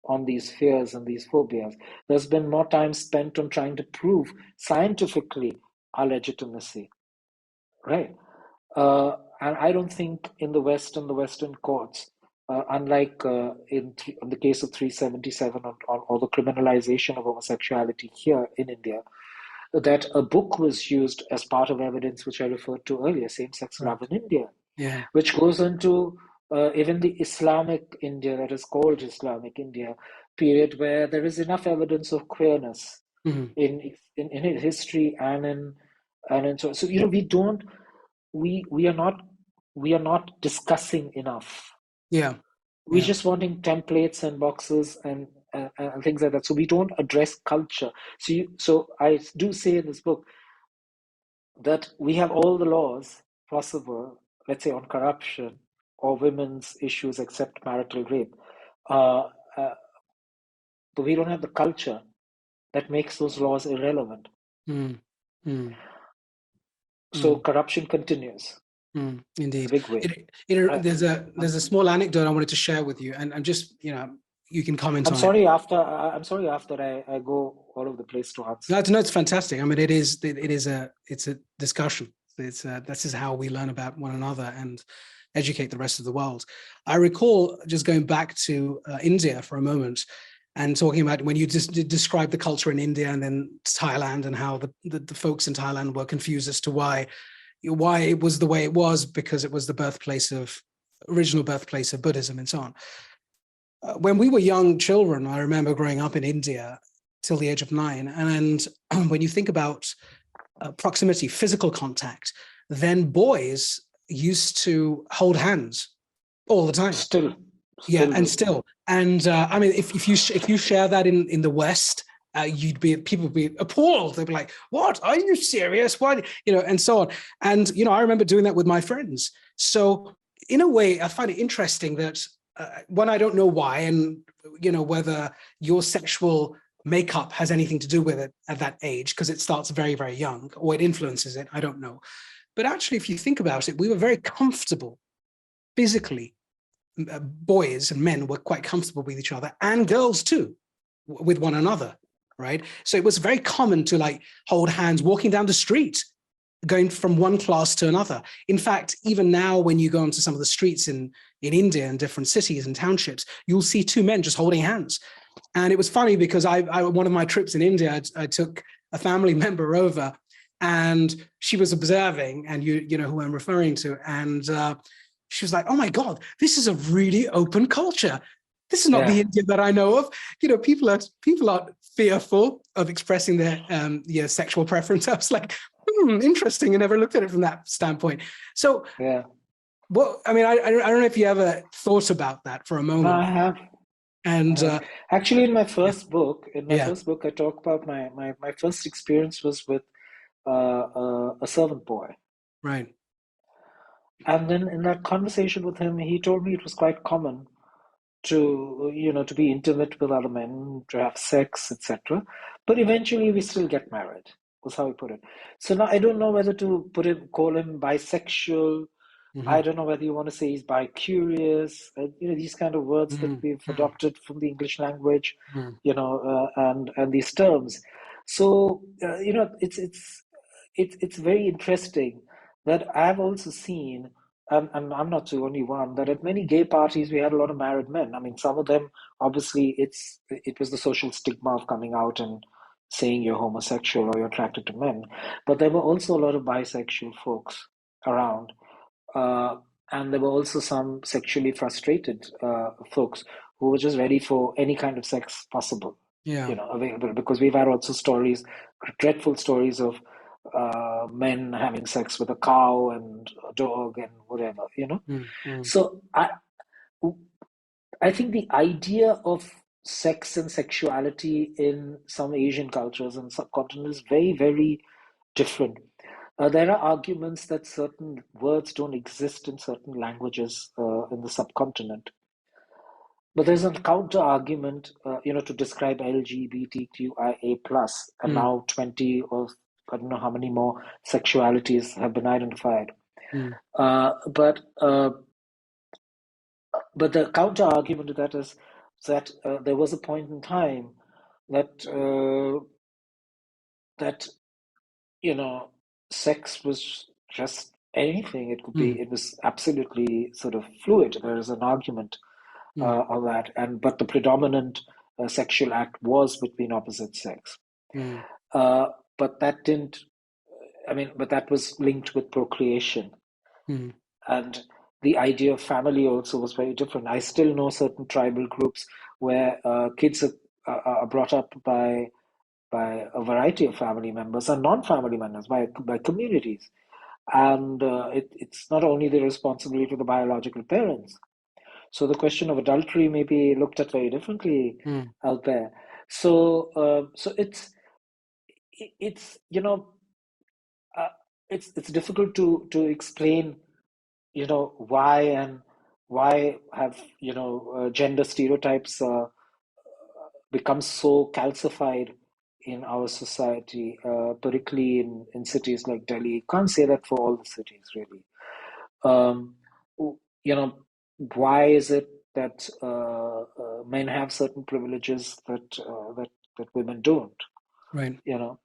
on these fears and these phobias. There's been more time spent on trying to prove scientifically our legitimacy, right? And I don't think in the West and the Western courts, unlike in the case of 377 or the criminalization of homosexuality here in India, that a book was used as part of evidence, which I referred to earlier, same-sex love Correct. in India, Yeah. which goes into even the Islamic India, that is called Islamic India, period where there is enough evidence of queerness Mhm. in history and in so we don't we are not discussing enough. Yeah. We're Yeah. just wanting templates and boxes and things like that. So we don't address culture. So I do say in this book that we have all the laws possible, let's say on corruption or women's issues except marital rape, uh, uh, but we don't have the culture that makes those laws irrelevant. Mm, mm, So mm, corruption continues in a indeed. big way. Uh, There's a small anecdote I wanted to share with you, and I'm just, you can comment I'm on it. sorry after I go all over the place to answer. No, it's fantastic. I mean, it's a discussion. This is how we learn about one another and educate the rest of the world. I recall just going back to India for a moment and talking about when you just described the culture in India and then Thailand and how the folks in Thailand were confused as to why it was the way it was, because it was the original birthplace of Buddhism and so on. When we were young children, I remember growing up in India till the age of 9. And when you think about proximity, physical contact, then boys used to hold hands all the time. Still Yeah, and do. still. And I mean, if you share that in the West, people would be appalled. They'd be like, "What? Are you serious? Why?" And so on. And I remember doing that with my friends. So in a way, I find it interesting that when I don't know why, and whether your sexual makeup has anything to do with it at that age, because it starts very, very young, or it influences it. I don't know. But actually, if you think about it, we were very comfortable physically. Boys and men were quite comfortable with each other, and girls too, with one another, right? So it was very common to like hold hands walking down the street, going from one class to another. In fact, even now, when you go onto some of the streets in India and different cities and townships, you'll see two men just holding hands. And it was funny because I one of my trips in India, I took a family member over, and she was observing, and you know who I'm referring to, and she was like, "Oh my God, this is a really open culture." this is not the Yeah. India that I know of. People are fearful of expressing their sexual preference. I was like, interesting. I never looked at it from that standpoint. So, Yeah. I don't know if you ever thought about that for a No, moment. I have. And Actually, in my first book, yeah, I talk about my first experience was with a servant boy. right. And then in that conversation with him, he told me it was quite common to be intimate with other men, to have sex, etc. But eventually we still get married, was how he put it. So now I don't know whether to call him bisexual. I Mm-hmm. don't know whether you want to say he's bi-curious, these kind of words that we've Mm-hmm. adopted from the English language, Mm-hmm. and these terms. So it's very interesting that I've also seen, and I'm not the only one, that at many gay parties we had a lot of married men. I mean, some of them obviously it was the social stigma of coming out and saying you're homosexual or you're attracted to men, but there were also a lot of bisexual folks around. Uh, and there were also some sexually frustrated folks who were just ready for any kind of sex possible, Yeah. available. Because we've had also stories, dreadful stories of men having sex with a cow and a dog and whatever. Mm-hmm. So I think the idea of sex and sexuality in some Asian cultures and subcontinent is very, very different. There are arguments that certain words don't exist in certain languages in the subcontinent. But there's a counter argument, to describe LGBTQIA plus, and now 20 or I don't know how many more sexualities have been identified. Mm-hmm. But the counter argument to that is that there was a point in time that that sex was just anything. It could be. It was absolutely sort of fluid. There is an argument of that, but the predominant sexual act was between opposite sex. Mm-hmm. Uh, but that didn't. But that was linked with procreation, Mm-hmm. and the idea of family also was very different. I still know certain tribal groups where kids are brought up by a variety of family members and non-family members, by communities. And it's not only the responsibility of the biological parents. So the question of adultery may be looked at very differently out there. So it's uh, it's difficult to explain why have gender stereotypes become so calcified in our society, particularly in cities like Delhi. Can't say that for all the cities, really. Um, you know, why is it that men have certain privileges that women don't? Right. You know,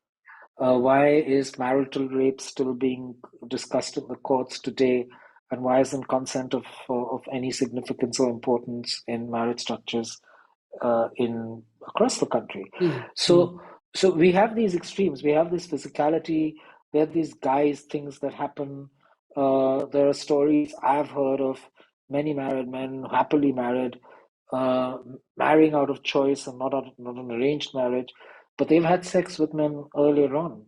why is marital rape still being discussed in the courts today? And why isn't consent of any significance or importance in marriage structures in across the country? Mm-hmm. So we have these extremes. We have this physicality. There are these guys things that happen. There are stories I've heard of many married men, happily married, uh, marrying out of choice and not an arranged marriage, but they've had sex with men earlier on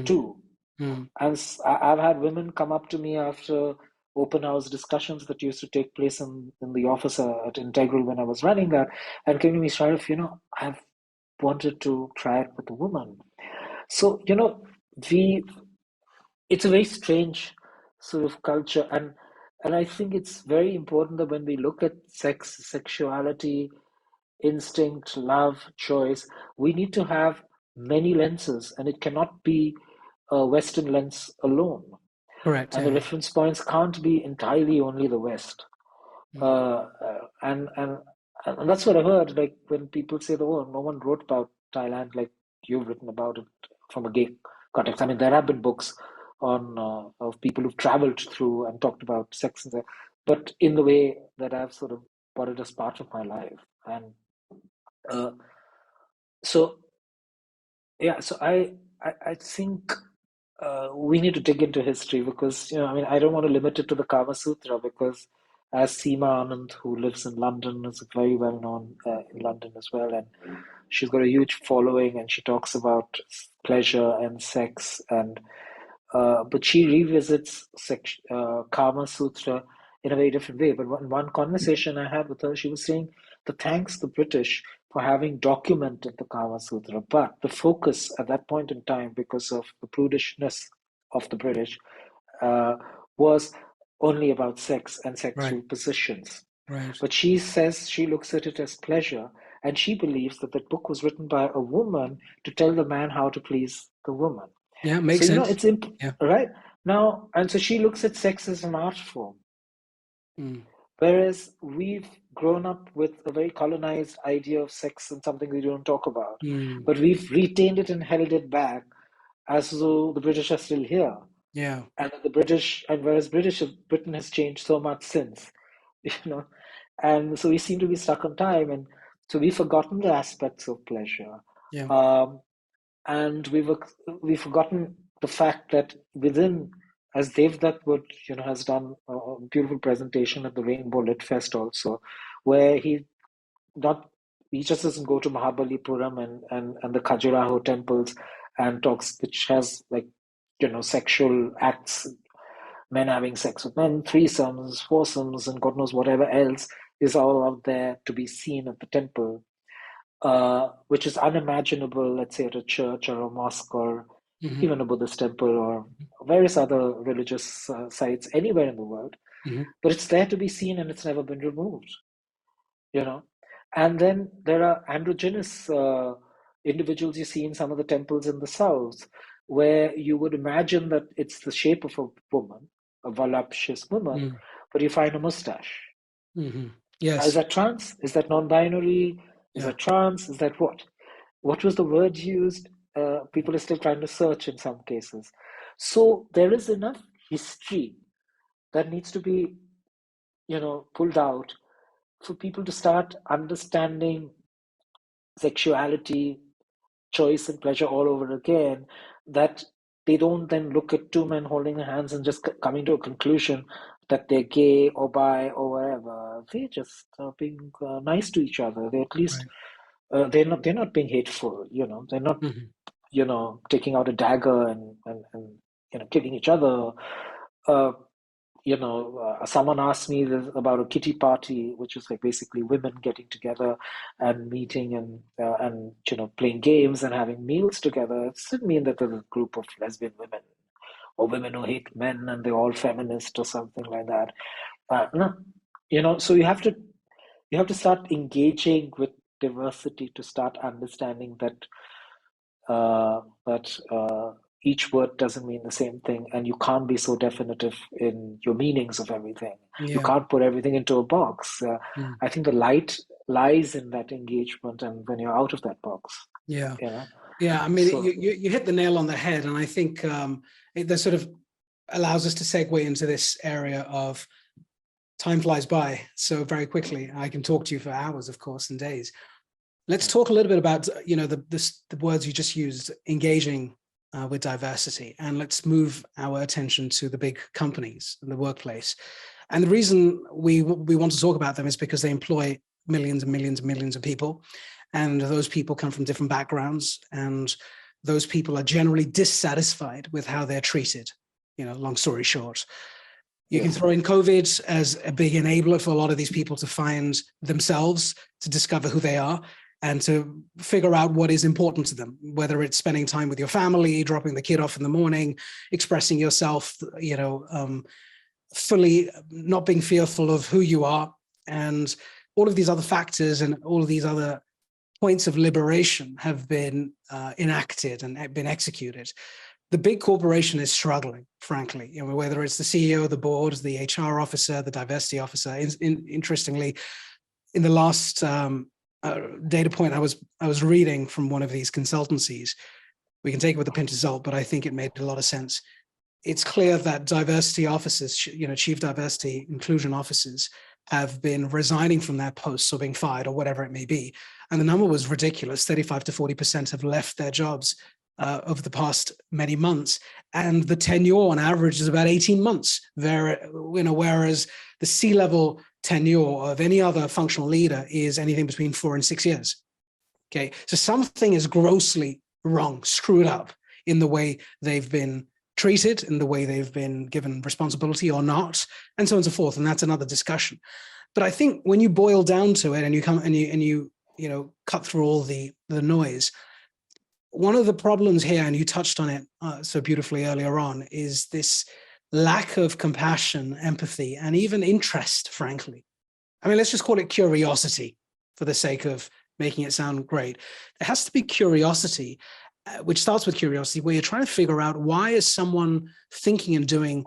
too. Mm-hmm. And I've had women come up to me after open house discussions that used to take place in the office at Integral when I was running that, and came to me, Sharif, I've wanted to try it with a woman. So, we it's a very strange sort of culture, and I think it's very important that when we look at sex, sexuality, instinct, love, choice, we need to have many lenses, and it cannot be a Western lens alone. Correct. And the Yeah. reference points can't be entirely only the West. Mm. And that's what I heard. Like when people say, "Oh, no one wrote about Thailand like you've written about it from a gay context." I mean, there have been books on of people who've traveled through and talked about sex, but in the way that I've sort of put it as part of my life. And uh, so, yeah, so I think we need to dig into history because I mean, I don't want to limit it to the Kama Sutra because as Seema Anand, who lives in London, is very well known in London as well, and she's got a huge following, and she talks about pleasure and sex, and but she revisits Kama Sutra in a very different way. But one conversation I had with her, she was saying the thanks the British for having documented the Kama Sutra, but the focus at that point in time, because of the prudishness of the British, uh, was only about sex and Right. sexual positions. Right. But she says she looks at it as pleasure, and she believes that that book was written by a woman to tell the man how to please the woman. Yeah, So, makes sense. it's Yeah. right now, and so she looks at sex as an art form, Mm. whereas we've grown up with a very colonized idea of sex and something we don't talk about, Mm. but we've retained it and held it back as though the British are still here. Yeah. And whereas Britain has changed so much since, you know, and so we seem to be stuck on time, and so we've forgotten the aspects of pleasure, Yeah. um, and we've forgotten the fact that within, as Dev Dutt has done a beautiful presentation at the Rainbow Lit Fest also, where not he just doesn't go to Mahabalipuram and the Khajuraho temples and talks, which has like sexual acts, men having sex with men, threesomes, foursomes, and God knows whatever else is all out there to be seen at the temple, which is unimaginable, let's say, at a church or a mosque or Hmm. even a Buddhist temple or various other religious sites anywhere in the world. Hmm. But it's there to be seen and it's never been removed, you know. And then there are androgynous individuals you see in some of the temples in the south, where you would imagine that it's the shape of a woman, a voluptuous woman, Mm. but you find a mustache. Hmm. Is Yes. that trans? Is that non-binary? Is Yeah. that trans? Is that what? What was the word used? People are still trying to search in some cases. So there is enough history that needs to be, pulled out for people to start understanding sexuality, choice, and pleasure all over again, that they don't then look at two men holding hands and just coming to a conclusion that they're gay or bi or whatever. They're just being nice to each other. They at least Right. they're not being hateful. They're not Hmm. taking out a dagger and killing each other. Uh, Someone asked me about a kitty party, which is like basically women getting together and meeting and playing games and having meals together. It doesn't mean that there's a group of lesbian women or women who hate men and they're all feminist or something like that. No, so you have to start engaging with diversity to start understanding that each word doesn't mean the same thing, and you can't be so definitive in your meanings of everything. You Yeah. can't put everything into a box. Mm. I think the light lies in that engagement, and when you're out of that box, Yeah. you know. Yeah. I mean, So you hit the nail on the head, and I think that sort of allows us to segue into this area of time flies by so very quickly. I can talk to you for hours, of course, and days. Let's talk a little bit about the words you just used, engaging with diversity, and let's move our attention to the big companies in the workplace. And the reason we want to talk about them is because they employ millions and millions and millions of people, and those people come from different backgrounds, and those people are generally dissatisfied with how they're treated. Long story short. You can yes, throw in COVID as a big enabler for a lot of these people to find themselves, to discover who they are, and to figure out what is important to them, whether it's spending time with your family, dropping the kid off in the morning, expressing yourself, fully not being fearful of who you are, and all of these other factors and all of these other points of liberation have been enacted and been executed. The big corporation is struggling, frankly, whether it's the CEO, the board, the HR officer, the diversity officer. Interestingly, in the last data point I was reading from one of these consultancies, we can take it with a pinch of salt, but I think it made a lot of sense. It's clear that diversity officers, chief diversity inclusion officers, have been resigning from their posts or being fired or whatever it may be. And the number was ridiculous. 35 to 40% have left their jobs over the past many months, and the tenure on average is about 18 months. Whereas the C-level tenure of any other functional leader is anything between 4 and 6 years. Okay, so something is grossly wrong, screwed up in the way they've been treated, in the way they've been given responsibility or not, and so on and so forth. And that's another discussion. But I think when you boil down to it, and you come and you cut through all the noise, one of the problems here, and you touched on it so beautifully earlier on, is this lack of compassion, empathy, and even interest, frankly. I mean, let's just call it curiosity for the sake of making it sound great. There has to be curiosity, which starts with curiosity, where you're trying to figure out, why is someone thinking and doing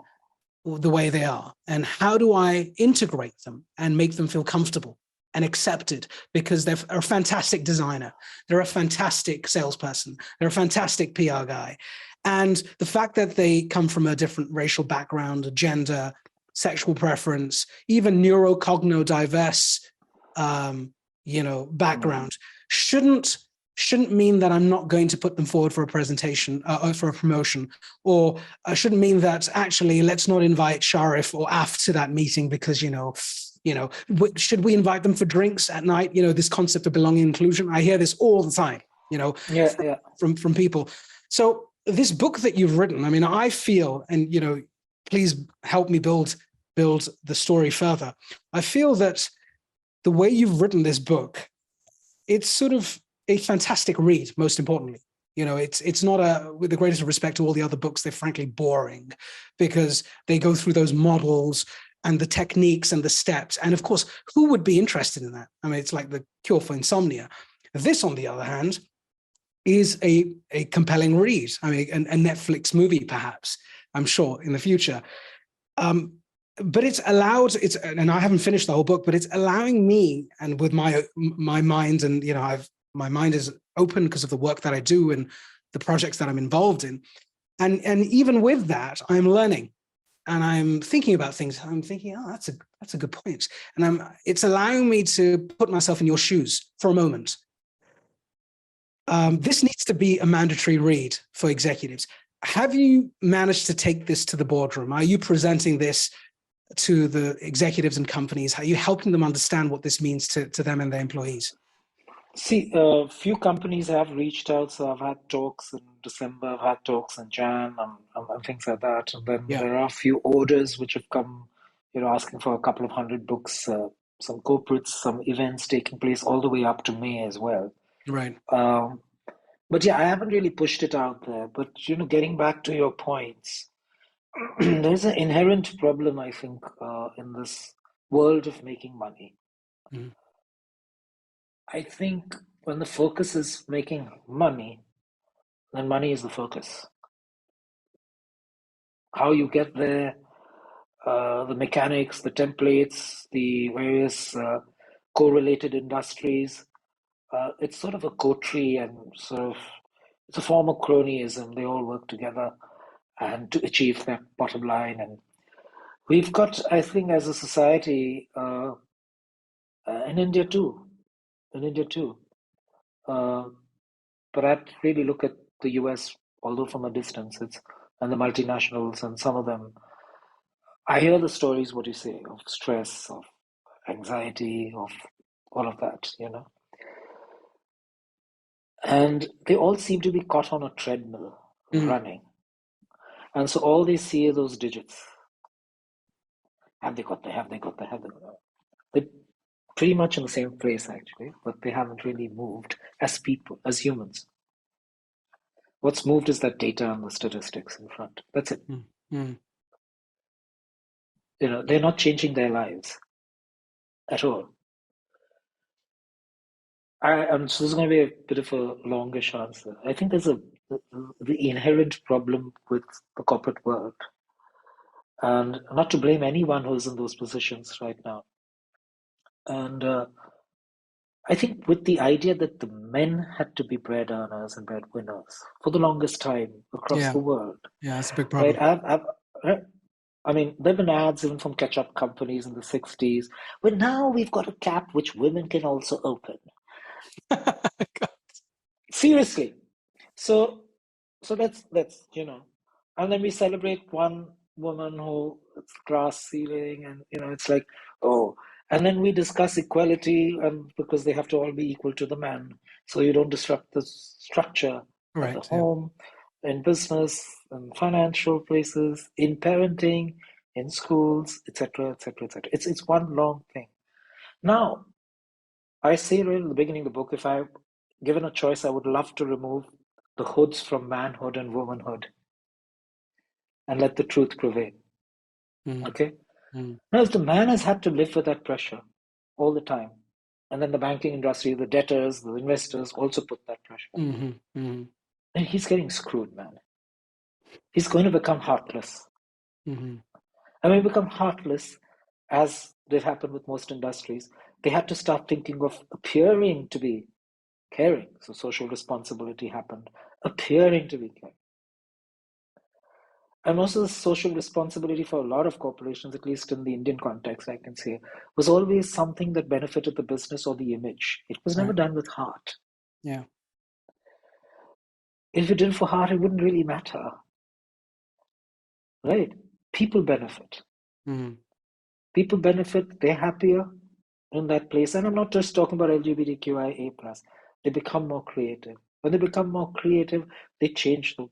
the way they are? And how do I integrate them and make them feel comfortable and accepted, because they're a fantastic designer, they're a fantastic salesperson, they're a fantastic PR guy. And the fact that they come from a different racial background, gender, sexual preference, even neurocogno-diverse, background, shouldn't mean that I'm not going to put them forward for a presentation or for a promotion, or shouldn't mean that actually let's not invite Sharif or Af to that meeting because, should we invite them for drinks at night? This concept of belonging and inclusion. I hear this all the time, from people. So this book that you've written, I mean, I feel, and, please help me build the story further. I feel that the way you've written this book, it's sort of a fantastic read, most importantly. It's not with the greatest respect to all the other books, they're frankly boring because they go through those models and the techniques and the steps. And of course, who would be interested in that? I mean, it's like the cure for insomnia. This, on the other hand, is a compelling read. I mean, a Netflix movie, perhaps, I'm sure, in the future. But and I haven't finished the whole book, but it's allowing me, and with my mind, and my mind is open because of the work that I do and the projects that I'm involved in. And even with that, I'm learning and I'm thinking about things. I'm thinking, oh, that's a good point. And it's allowing me to put myself in your shoes for a moment. This needs to be a mandatory read for executives. Have you managed to take this to the boardroom? Are you presenting this to the executives and companies? Are you helping them understand what this means to them and their employees? See, a few companies have reached out, so I've had talks in December, I've had talks in Jan, and things like that. And then there are a few orders which have come, asking for a couple of 100 books, some corporates, some events taking place all the way up to May as well. Right. But yeah, I haven't really pushed it out there. But, getting back to your points, there's an inherent problem, I think, in this world of making money. Mm. I think when the focus is making money, then money is the focus. How you get there, the mechanics, the templates, the various correlated industries, it's sort of a coterie and it's a form of cronyism. They all work together and to achieve that bottom line. And we've got, I think, as a society, in India too, but I'd really look at the US, although from a distance, and the multinationals and some of them. I hear the stories, what you say, of stress, of anxiety, of all of that, And they all seem to be caught on a treadmill, running. And so all they see are those digits. Have they got there? Have they got there? Have they got there? They're pretty much in the same place, actually, but they haven't really moved as people, as humans. What's moved is that data and the statistics in front. That's it. They're not changing their lives at all. So this is going to be a bit of a longish answer. I think there's the inherent problem with the corporate world, and not to blame anyone who's in those positions right now. And I think with the idea that the men had to be bread earners and breadwinners for the longest time across the world. Yeah, that's a big problem. Right? I mean, there have been ads even from ketchup companies in the 60s. But now we've got a cap which women can also open. Seriously. So So let's and then we celebrate one woman who it's glass ceiling, and it's like, oh, and then we discuss equality, and because they have to all be equal to the man, so you don't disrupt the structure at the Correct. Yeah. home, in business, in financial places, in parenting, in schools, etc., etc., etc. It's one long thing. Now, I say right at the beginning of the book, if I given a choice, I would love to remove the hoods from manhood and womanhood and let the truth prevail. Mm. Okay? Mm. Now, if the man has had to live with that pressure all the time, and then the banking industry, the debtors, the investors also put that pressure, Mm-hmm. Mm-hmm. then he's getting screwed, man. He's going to become heartless. Mm-hmm. And when you become heartless, as did happen with most industries, they had to start thinking of appearing to be caring. So social responsibility happened, appearing to be caring. And also the social responsibility for a lot of corporations, at least in the Indian context, I can say, was always something that benefited the business or the image. It was never Right. done with heart. Yeah. If you did it for heart, it wouldn't really matter, right? People benefit. Mm. People benefit, they're happier in that place. And I'm not just talking about LGBTQIA+. They become more creative. When they become more creative, they change the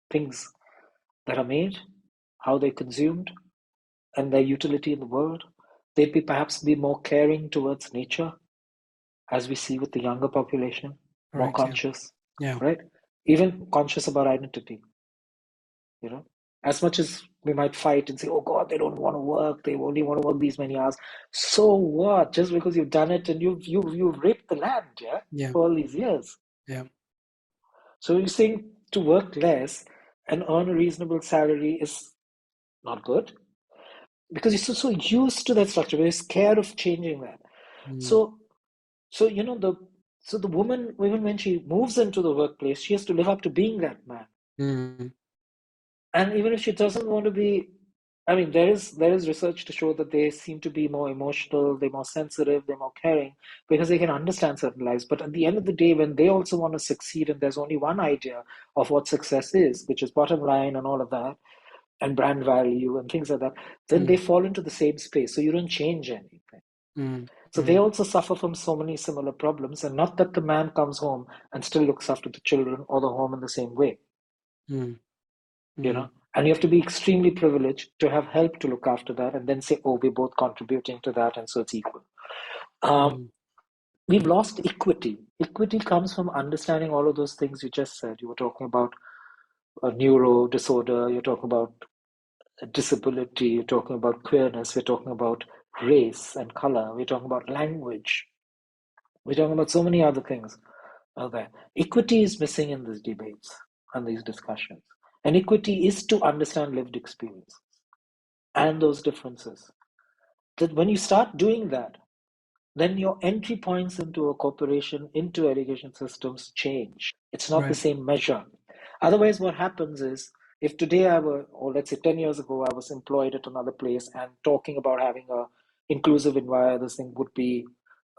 things that are made, how they're consumed, and their utility in the world. They'd perhaps be more caring towards nature, as we see with the younger population, more Correct. Yeah. conscious, Yeah. right? Even conscious about identity, you know. As much as we might fight and say, oh God, they don't want to work, they only want to work these many hours. So what? Just because you've done it and you've raped the land, yeah, Yeah. for all these years. Yeah. So you're saying to work less and earn a reasonable salary is not good because you're so used to that structure, you're scared of changing that. Mm. So the woman, even when she moves into the workplace, she has to live up to being that man. Mm. And even if she doesn't want to be, I mean, there is research to show that they seem to be more emotional, they're more sensitive, they're more caring because they can understand certain lives. But at the end of the day, when they also want to succeed, and there's only one idea of what success is, which is bottom line and all of that, and brand value and things like that, then they Mm. fall into the same space. So you don't change anything. Mm. So they Mm. also suffer from so many similar problems, and not that the man comes home and still looks after the children or the home in the same way, Mm. you Mm. know. And you have to be extremely privileged to have help to look after that, and then say, "Oh, we're both contributing to that, and so it's equal." Um, Mm. we've lost equity. Equity comes from understanding all of those things you just said. You were talking about a neuro disorder. You're talking about disability. You're talking about queerness. We're talking about race and color. We're talking about language. We're talking about so many other things out there. Equity is missing in these debates and these discussions. And equity is to understand lived experience and those differences. That when you start doing that, then your entry points into a corporation, into education systems change. It's not the Right. same measure. Otherwise, what happens is if today I were, or let's say 10 years ago, I was employed at another place and talking about having a inclusive environment, this thing would be,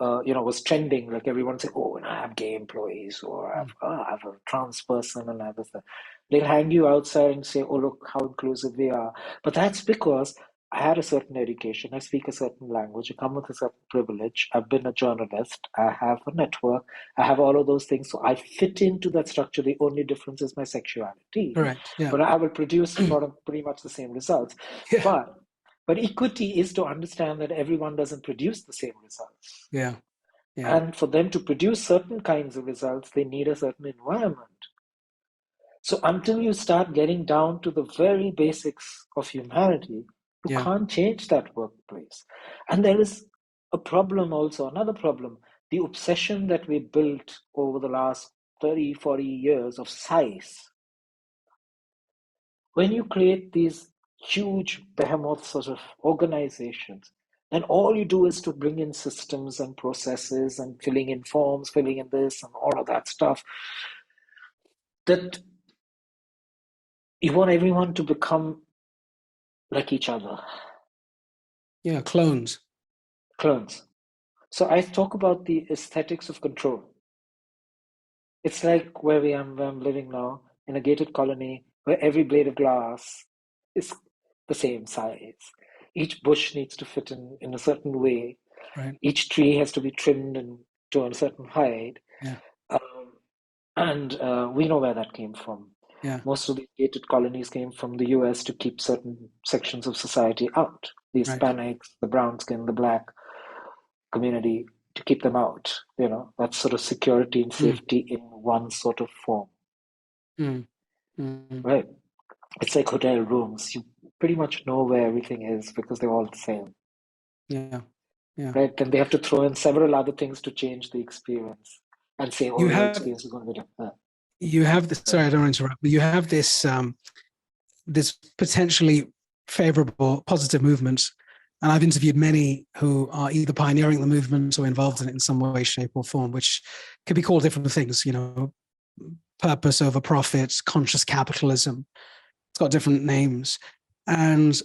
was trending. Like everyone say, oh, and I have gay employees, or Mm. I have a trans person, and I have this. They'll hang you outside and say, oh, look how inclusive we are. But that's because I had a certain education, I speak a certain language, I come with a certain privilege, I've been a journalist, I have a network, I have all of those things. So I fit into that structure. The only difference is my sexuality. Correct. Yeah. But I will produce pretty much the same results. Yeah. But equity is to understand that everyone doesn't produce the same results. Yeah. Yeah. And for them to produce certain kinds of results, they need a certain environment. So until you start getting down to the very basics of humanity, you Yeah. can't change that workplace. And there is a problem also, another problem, the obsession that we built over the last 30, 40 years of size. When you create these huge behemoth sort of organizations, then all you do is to bring in systems and processes and filling in forms, filling in this and all of that stuff, that you want everyone to become like each other, Yeah. Clones. clones. So I talk about the aesthetics of control. It's like where I'm living now. in a gated colony where every blade of glass is the same size. Each bush needs to fit in a certain way. Right. Each tree has to be trimmed and to a certain height. Yeah. And we know where that came from. Yeah. Most of the gated colonies came from the US to keep certain sections of society out. The Right. Hispanics, the brown skin, the black community, to keep them out. That's sort of security and safety in one sort of form. Right. It's like hotel rooms. You pretty much know where everything is because they're all the same. Yeah. Yeah. Right. Then they have to throw in several other things to change the experience and say, oh, your experience is going to be different. You have this, sorry, I don't want to interrupt, but you have this this potentially favorable, positive movement. And I've interviewed many who are either pioneering the movement or involved in it in some way, shape, or form, which could be called different things, purpose over profit, conscious capitalism. It's got different names. And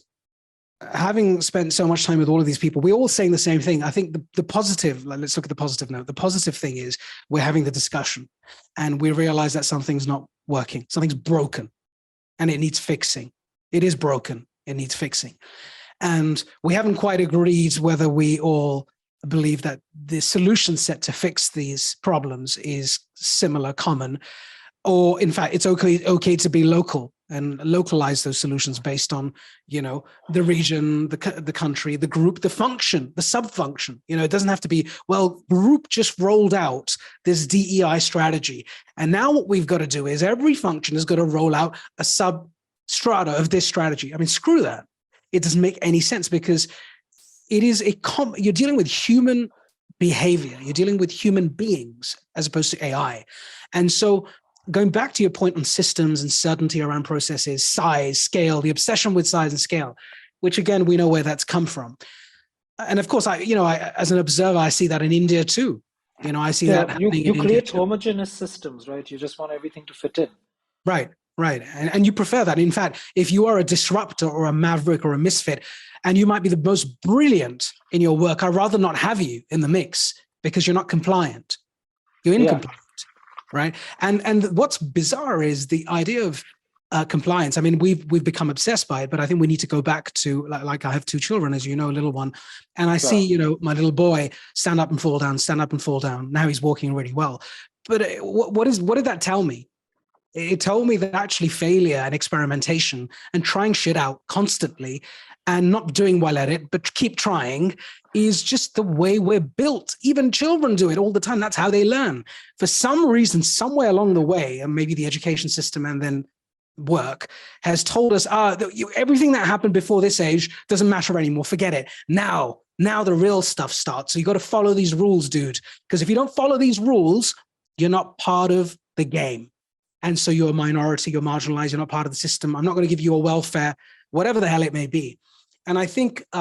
having spent so much time with all of these people, we're all saying the same thing. I think the positive, let's look at the positive note. The positive thing is we're having the discussion and we realize that something's not working. Something's broken and it needs fixing. It is broken. It needs fixing. And we haven't quite agreed whether we all believe that the solution set to fix these problems is similar, common, or in fact, it's okay to be local and localize those solutions based on, the region, the country, the group, the function, the sub-function. It doesn't have to be, well, group just rolled out this DEI strategy. And now what we've got to do is every function has got to roll out a substrata of this strategy. I mean, screw that. It doesn't make any sense because it is you're dealing with human behavior. You're dealing with human beings as opposed to AI. And so going back to your point on systems and certainty around processes, size, scale, the obsession with size and scale, which again, we know where that's come from. And of course, I as an observer, I see that in India too. I see that happening you in create India homogeneous systems, right? You just want everything to fit in. Right. And you prefer that. In fact, if you are a disruptor or a maverick or a misfit, and you might be the most brilliant in your work, I'd rather not have you in the mix because you're not compliant. You're incompliant. Right. And what's bizarre is the idea of compliance. I mean, we've become obsessed by it, but I think we need to go back to like I have two children, as you know, a little one, and I see, my little boy stand up and fall down, stand up and fall down. Now he's walking really well. But what did that tell me? It told me that actually failure and experimentation and trying shit out constantly and not doing well at it, but keep trying is just the way we're built. Even children do it all the time. That's how they learn. For some reason, somewhere along the way, and maybe the education system and then work has told us, everything that happened before this age doesn't matter anymore. Forget it. Now the real stuff starts. So you got to follow these rules, dude. Because if you don't follow these rules, you're not part of the game. And so you're a minority, you're marginalized, you're not part of the system. I'm not going to give you a welfare, whatever the hell it may be. And I think with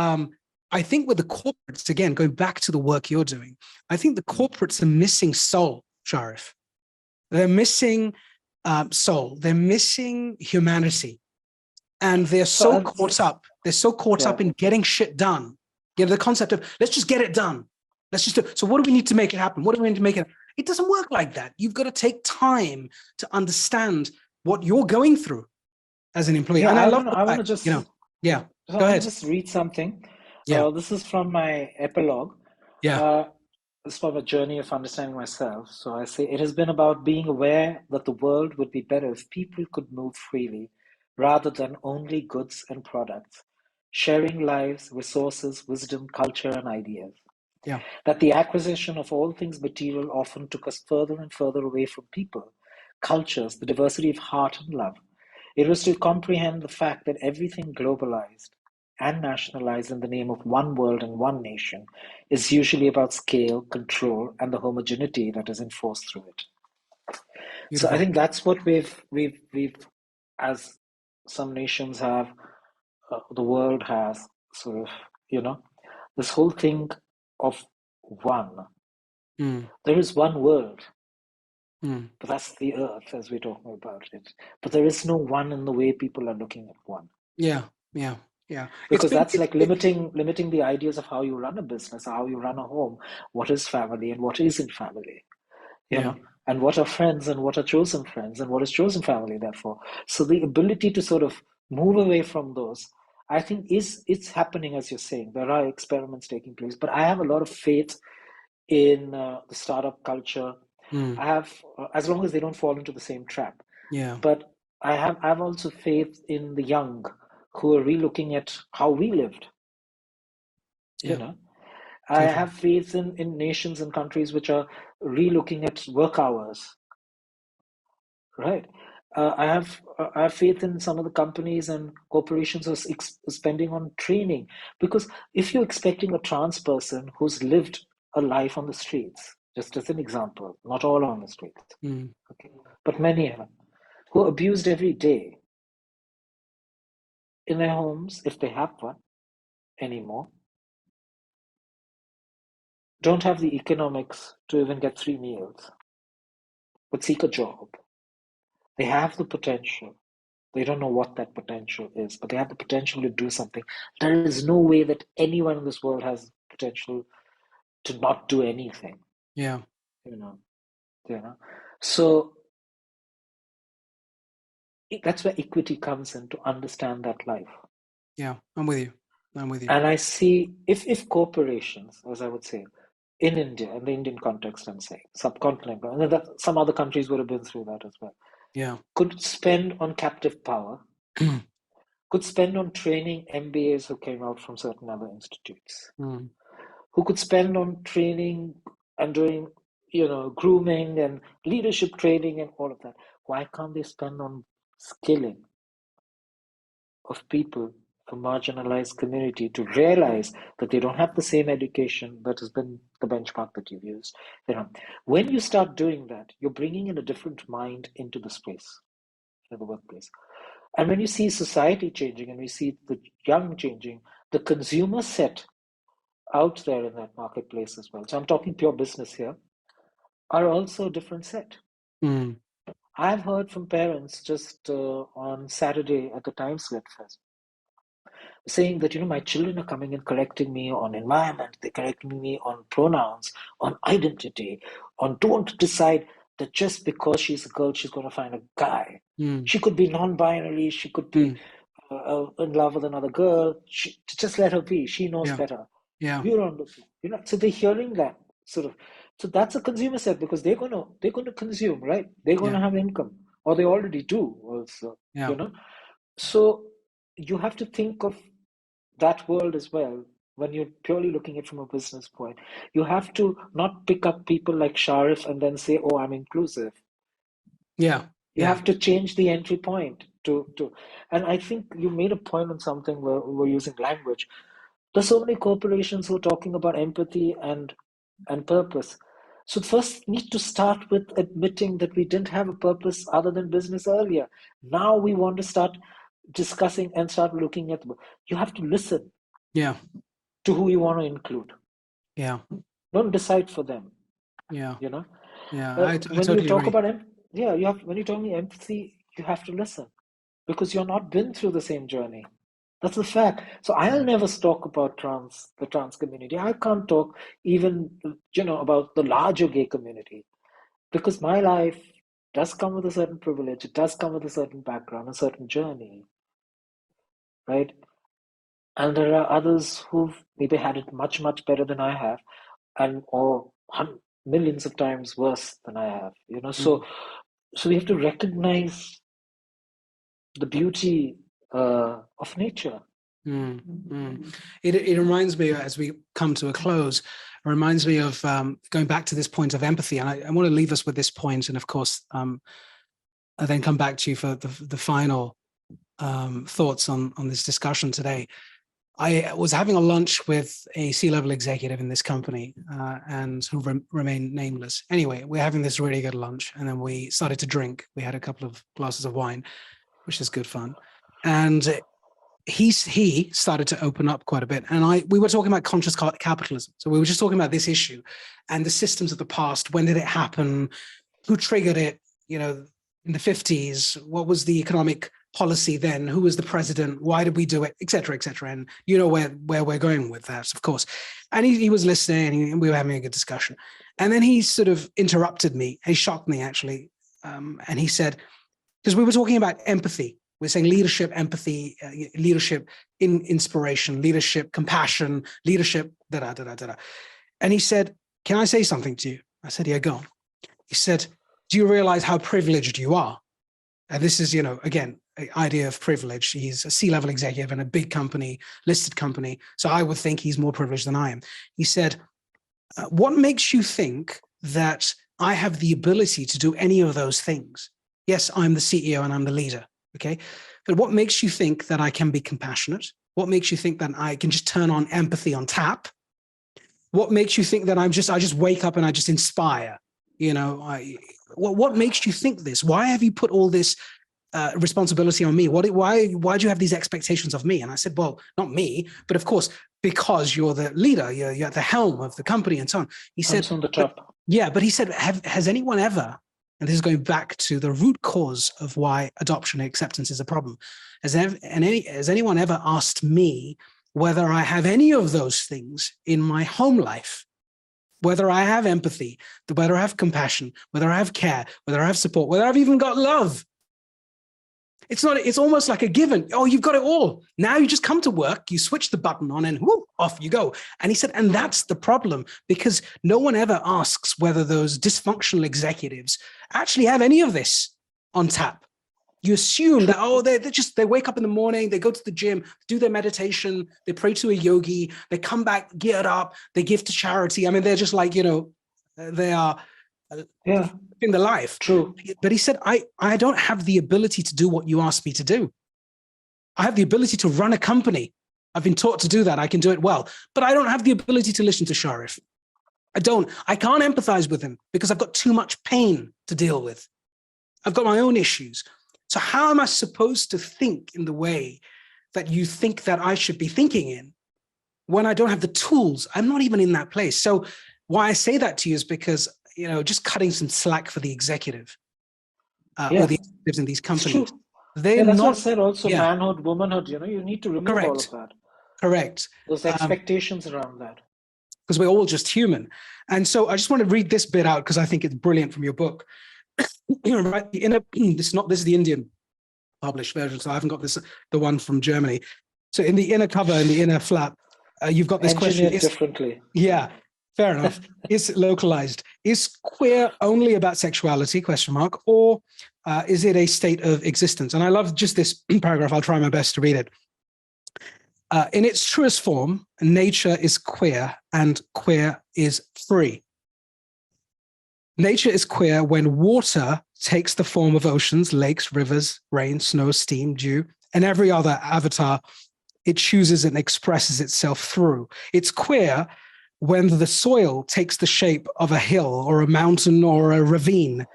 the corporates, again, going back to the work you're doing, I think the corporates are missing soul, Sharif. They're missing soul. They're missing humanity. And they're so caught up. They're so caught up in getting shit done. The concept of, let's just get it done. Let's just do it. So what do we need to make it happen? What do we need to make it happen? It doesn't work like that. You've got to take time to understand what you're going through as an employee. And I want to just, go ahead. Just read something. Yeah. This is from my epilogue. Yeah. This is from a journey of understanding myself. So I say, it has been about being aware that the world would be better if people could move freely rather than only goods and products, sharing lives, resources, wisdom, culture, and ideas. Yeah. That the acquisition of all things material often took us further and further away from people, cultures, the diversity of heart and love. It was to comprehend the fact that everything globalized and nationalized in the name of one world and one nation is usually about scale, control, and the homogeneity that is enforced through it. Beautiful. So I think that's what we've as some nations have, the world has sort of, this whole thing of one. There is one world, but that's the earth as we're talking about it. But there is no one in the way people are looking at one. Yeah. Because that's like limiting the ideas of how you run a business, how you run a home, what is family and what isn't family. and what are friends and what are chosen friends and what is chosen family, therefore. So the ability to sort of move away from those, I think it's happening, as you're saying. There are experiments taking place, but I have a lot of faith in the startup culture. I have, as long as they don't fall into the same trap. Yeah. But I have also faith in the young who are relooking at how we lived. You Yeah. know, I Totally. have faith in nations and countries which are relooking at work hours, right? I have faith in some of the companies and corporations who are spending on training, because if you're expecting a trans person who's lived a life on the streets, just as an example, not all on the streets, okay, but many of them, who are abused every day in their homes, if they have one anymore, don't have the economics to even get 3 meals, but seek a job. They have the potential. They don't know what that potential is, but they have the potential to do something. There is no way that anyone in this world has potential to not do anything. Yeah. You know, you know. So that's where equity comes in, to understand that life. Yeah. I'm with you. And I see if corporations, as I would say, in India, in the Indian context, I'm saying, subcontinent, and that some other countries would have been through that as well, Yeah. could spend on captive power, could spend on training MBAs who came out from certain other institutes, who could spend on training and doing, grooming and leadership training and all of that. Why can't they spend on skilling of people from marginalized community to realize that they don't have the same education that has been the benchmark that you've used? When you start doing that, you're bringing in a different mind into the space, in the workplace. And when you see society changing and we see the young changing, the consumer set out there in that marketplace as well, so I'm talking pure business here, are also a different set. I've heard from parents just on Saturday at the Times Lit Fest saying that, my children are coming and correcting me on environment, they're correcting me on pronouns, on identity, on don't decide that just because she's a girl, she's going to find a guy. She could be non-binary, she could be in love with another girl. Just let her be. She knows better. Yeah. We're on the, so they're hearing that sort of. So that's a consumer set, because they're gonna consume, right? They're gonna have income, or they already do also. So you have to think of that world as well when you're purely looking at it from a business point. You have to not pick up people like Sharif and then say, "Oh, I'm inclusive." Yeah. You have to change the entry point to. And I think you made a point on something where we're using language. There's so many corporations who are talking about empathy and purpose. So first need to start with admitting that we didn't have a purpose other than business earlier. Now we want to start discussing and start looking at. You have to listen. Yeah. To who you want to include. Yeah. Don't decide for them. Yeah. Yeah. I when totally you talk agree. about when you talk about empathy, you have to listen, because you're not been through the same journey. That's a fact. So I'll never talk about the trans community. I can't talk even, about the larger gay community, because my life does come with a certain privilege. It does come with a certain background, a certain journey, right? And there are others who've maybe had it much, much better than I have, and or millions of times worse than I have. So we have to recognize the beauty of nature. It reminds me, as we come to a close, it reminds me of going back to this point of empathy. And I want to leave us with this point, and of course, I then come back to you for the final thoughts on this discussion today. I was having a lunch with a C-level executive in this company, and who remained nameless. Anyway, we're having this really good lunch, and then we started to drink. We had a couple of glasses of wine, which is good fun. And he started to open up quite a bit. And we were talking about conscious capitalism. So we were just talking about this issue and the systems of the past. When did it happen? Who triggered it? In the 50s, what was the economic policy then? Who was the president? Why did we do it? Et cetera, et cetera. And where we're going with that, of course. And he was listening, and we were having a good discussion. And then he sort of interrupted me. He shocked me, actually. And he said, because we were talking about empathy. We're saying leadership, empathy, leadership, inspiration, leadership, compassion, leadership, da-da-da-da-da. And he said, can I say something to you? I said, yeah, go on. He said, do you realize how privileged you are? And this is, again, an idea of privilege. He's a C-level executive in a big company, listed company. So I would think he's more privileged than I am. He said, what makes you think that I have the ability to do any of those things? Yes, I'm the CEO and I'm the leader, okay? But what makes you think that I can be compassionate? What makes you think that I can just turn on empathy on tap? What makes you think that I just wake up and I just inspire? What makes you think this? Why have you put all this responsibility on me? Why do you have these expectations of me? And I said, well, not me, but of course, because you're the leader, you're at the helm of the company and so on. He said, on the top. But he said, has anyone ever, and this is going back to the root cause of why adoption and acceptance is a problem, has anyone ever asked me whether I have any of those things in my home life? Whether I have empathy, whether I have compassion, whether I have care, whether I have support, whether I've even got love. It's almost like a given. Oh, you've got it all. Now you just come to work, you switch the button on and whoop, off you go. And he said, and that's the problem, because no one ever asks whether those dysfunctional executives actually have any of this on tap. You assume that, they wake up in the morning, they go to the gym, do their meditation, they pray to a yogi, they come back geared up, they give to charity. I mean, they're just like, they are in the life. True. But he said, I don't have the ability to do what you asked me to do. I have the ability to run a company. I've been taught to do that. I can do it well, but I don't have the ability to listen to Sharif. I can't empathize with him because I've got too much pain to deal with. I've got my own issues. So how am I supposed to think in the way that you think that I should be thinking in when I don't have the tools? I'm not even in that place. So why I say that to you is because, just cutting some slack for the executive or the executives in these companies. They're that's not, what I said also, manhood, womanhood, you need to remove all of that. Correct. Those expectations around that. Because we're all just human. And so I just want to read this bit out because I think it's brilliant from your book. Right, this is the Indian published version, so I haven't got the one from Germany. So in the inner cover, in the inner flap, you've got this question. Differently. Yeah, fair enough. Is localized. Is queer only about sexuality, or is it a state of existence? And I love just this paragraph. I'll try my best to read it. In its truest form, nature is queer and queer is free. Nature is queer when water takes the form of oceans, lakes, rivers, rain, snow, steam, dew, and every other avatar it chooses and expresses itself through. It's queer when the soil takes the shape of a hill or a mountain or a ravine.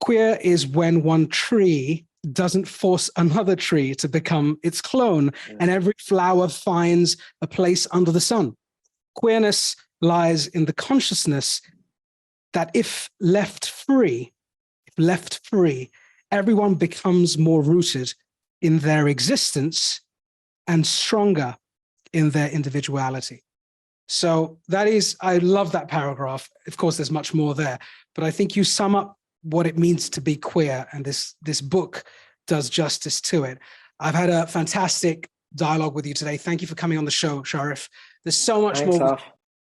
Queer is when one tree doesn't force another tree to become its clone, and every flower finds a place under the sun. Queerness lies in the consciousness that if left free, everyone becomes more rooted in their existence and stronger in their individuality. So I love that paragraph. Of course, there's much more there, but I think you sum up what it means to be queer, and this book does justice to it. I've had a fantastic dialogue with you today. Thank you for coming on the show, Sharif. There's so much more to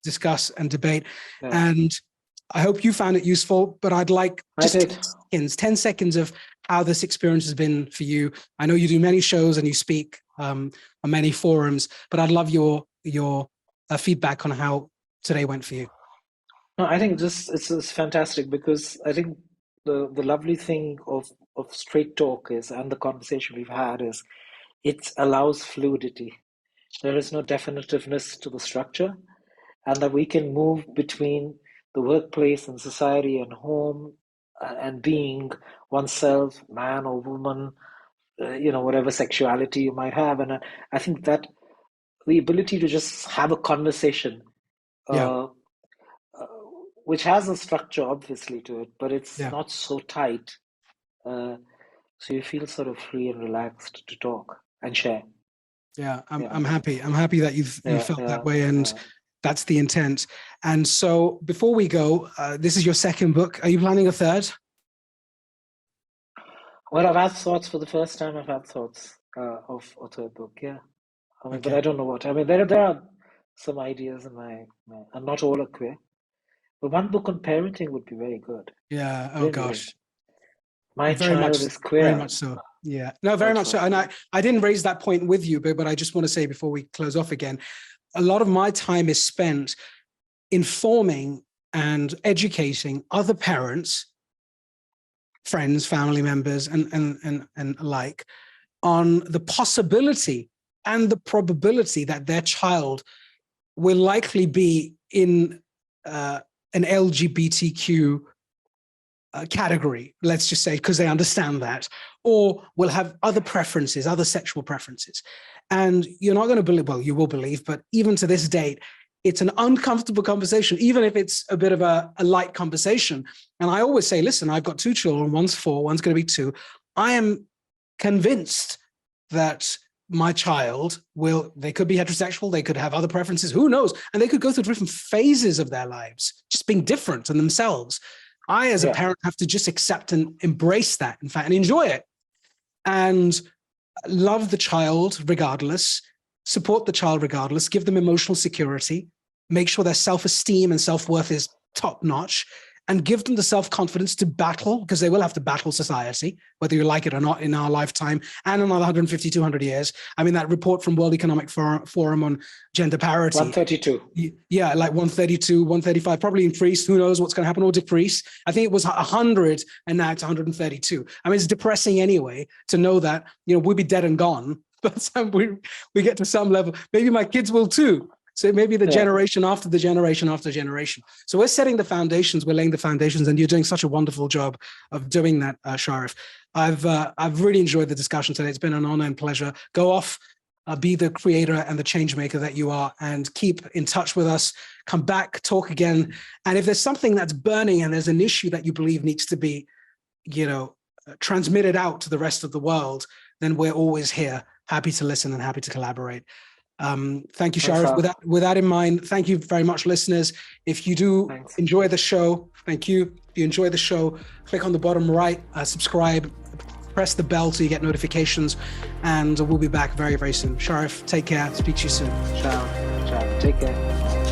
discuss and debate, and I hope you found it useful, but I'd like just 10 seconds of how this experience has been for you. I know you do many shows and you speak on many forums, but I'd love your feedback on how today went for you. No, I think it's fantastic, because I think the lovely thing of Straight Talk is, and the conversation we've had is, it allows fluidity. There is no definitiveness to the structure, and that we can move between the workplace and society and home and being oneself, man or woman, whatever sexuality you might have. And I think that the ability to just have a conversation, which has a structure obviously to it, but it's not so tight. So you feel sort of free and relaxed to talk and share. I'm happy. I'm happy that you felt that way. And That's the intent. And so before we go, this is your second book. Are you planning a third? Well, I've had thoughts for the first time. I've had thoughts of a third book. Yeah, I mean, but I don't know what. I mean, there are some ideas in and not all are queer. But one book on parenting would be very good. Yeah. Oh Really. gosh. My child is queer. Very much so. Yeah. No, very much so. And I didn't raise that point with you, but I just want to say before we close off again, a lot of my time is spent informing and educating other parents, friends, family members, and alike on the possibility and the probability that their child will likely be in an LGBTQ category, let's just say, because they understand that, or will have other preferences, other sexual preferences. And you're not going to believe, well, you will believe, but even to this date, it's an uncomfortable conversation, even if it's a bit of a light conversation. And I always say, listen, I've got 2 children, one's 4, one's going to be 2. I am convinced that my child they could be heterosexual, they could have other preferences, who knows? And they could go through different phases of their lives, just being different in themselves. I, as a parent, have to just accept and embrace that, in fact, and enjoy it. And love the child regardless, support the child regardless, give them emotional security, make sure their self-esteem and self-worth is top-notch, and give them the self-confidence to battle, because they will have to battle society, whether you like it or not, in our lifetime and another 150, 200 years. I mean, that report from World Economic Forum on gender parity. 132. Yeah, like 132, 135, probably increased. Who knows what's going to happen or decrease. I think it was 100 and now it's 132. I mean, it's depressing anyway to know that, we'll be dead and gone. But we get to some level. Maybe my kids will too. So maybe the generation after the generation after generation. So we're setting the foundations, we're laying the foundations, and you're doing such a wonderful job of doing that, Sharif. I've really enjoyed the discussion today. It's been an honor and pleasure. Go off, be the creator and the change maker that you are, and keep in touch with us. Come back, talk again. And if there's something that's burning and there's an issue that you believe needs to be, transmitted out to the rest of the world, then we're always here, happy to listen and happy to collaborate. Thank you, Sharif. With that in mind, thank you very much, listeners. If you do enjoy the show, thank you. If you enjoy the show, click on the bottom right, subscribe, press the bell so you get notifications, and we'll be back very, very soon. Sharif, take care. Speak to you soon. Ciao. Take care.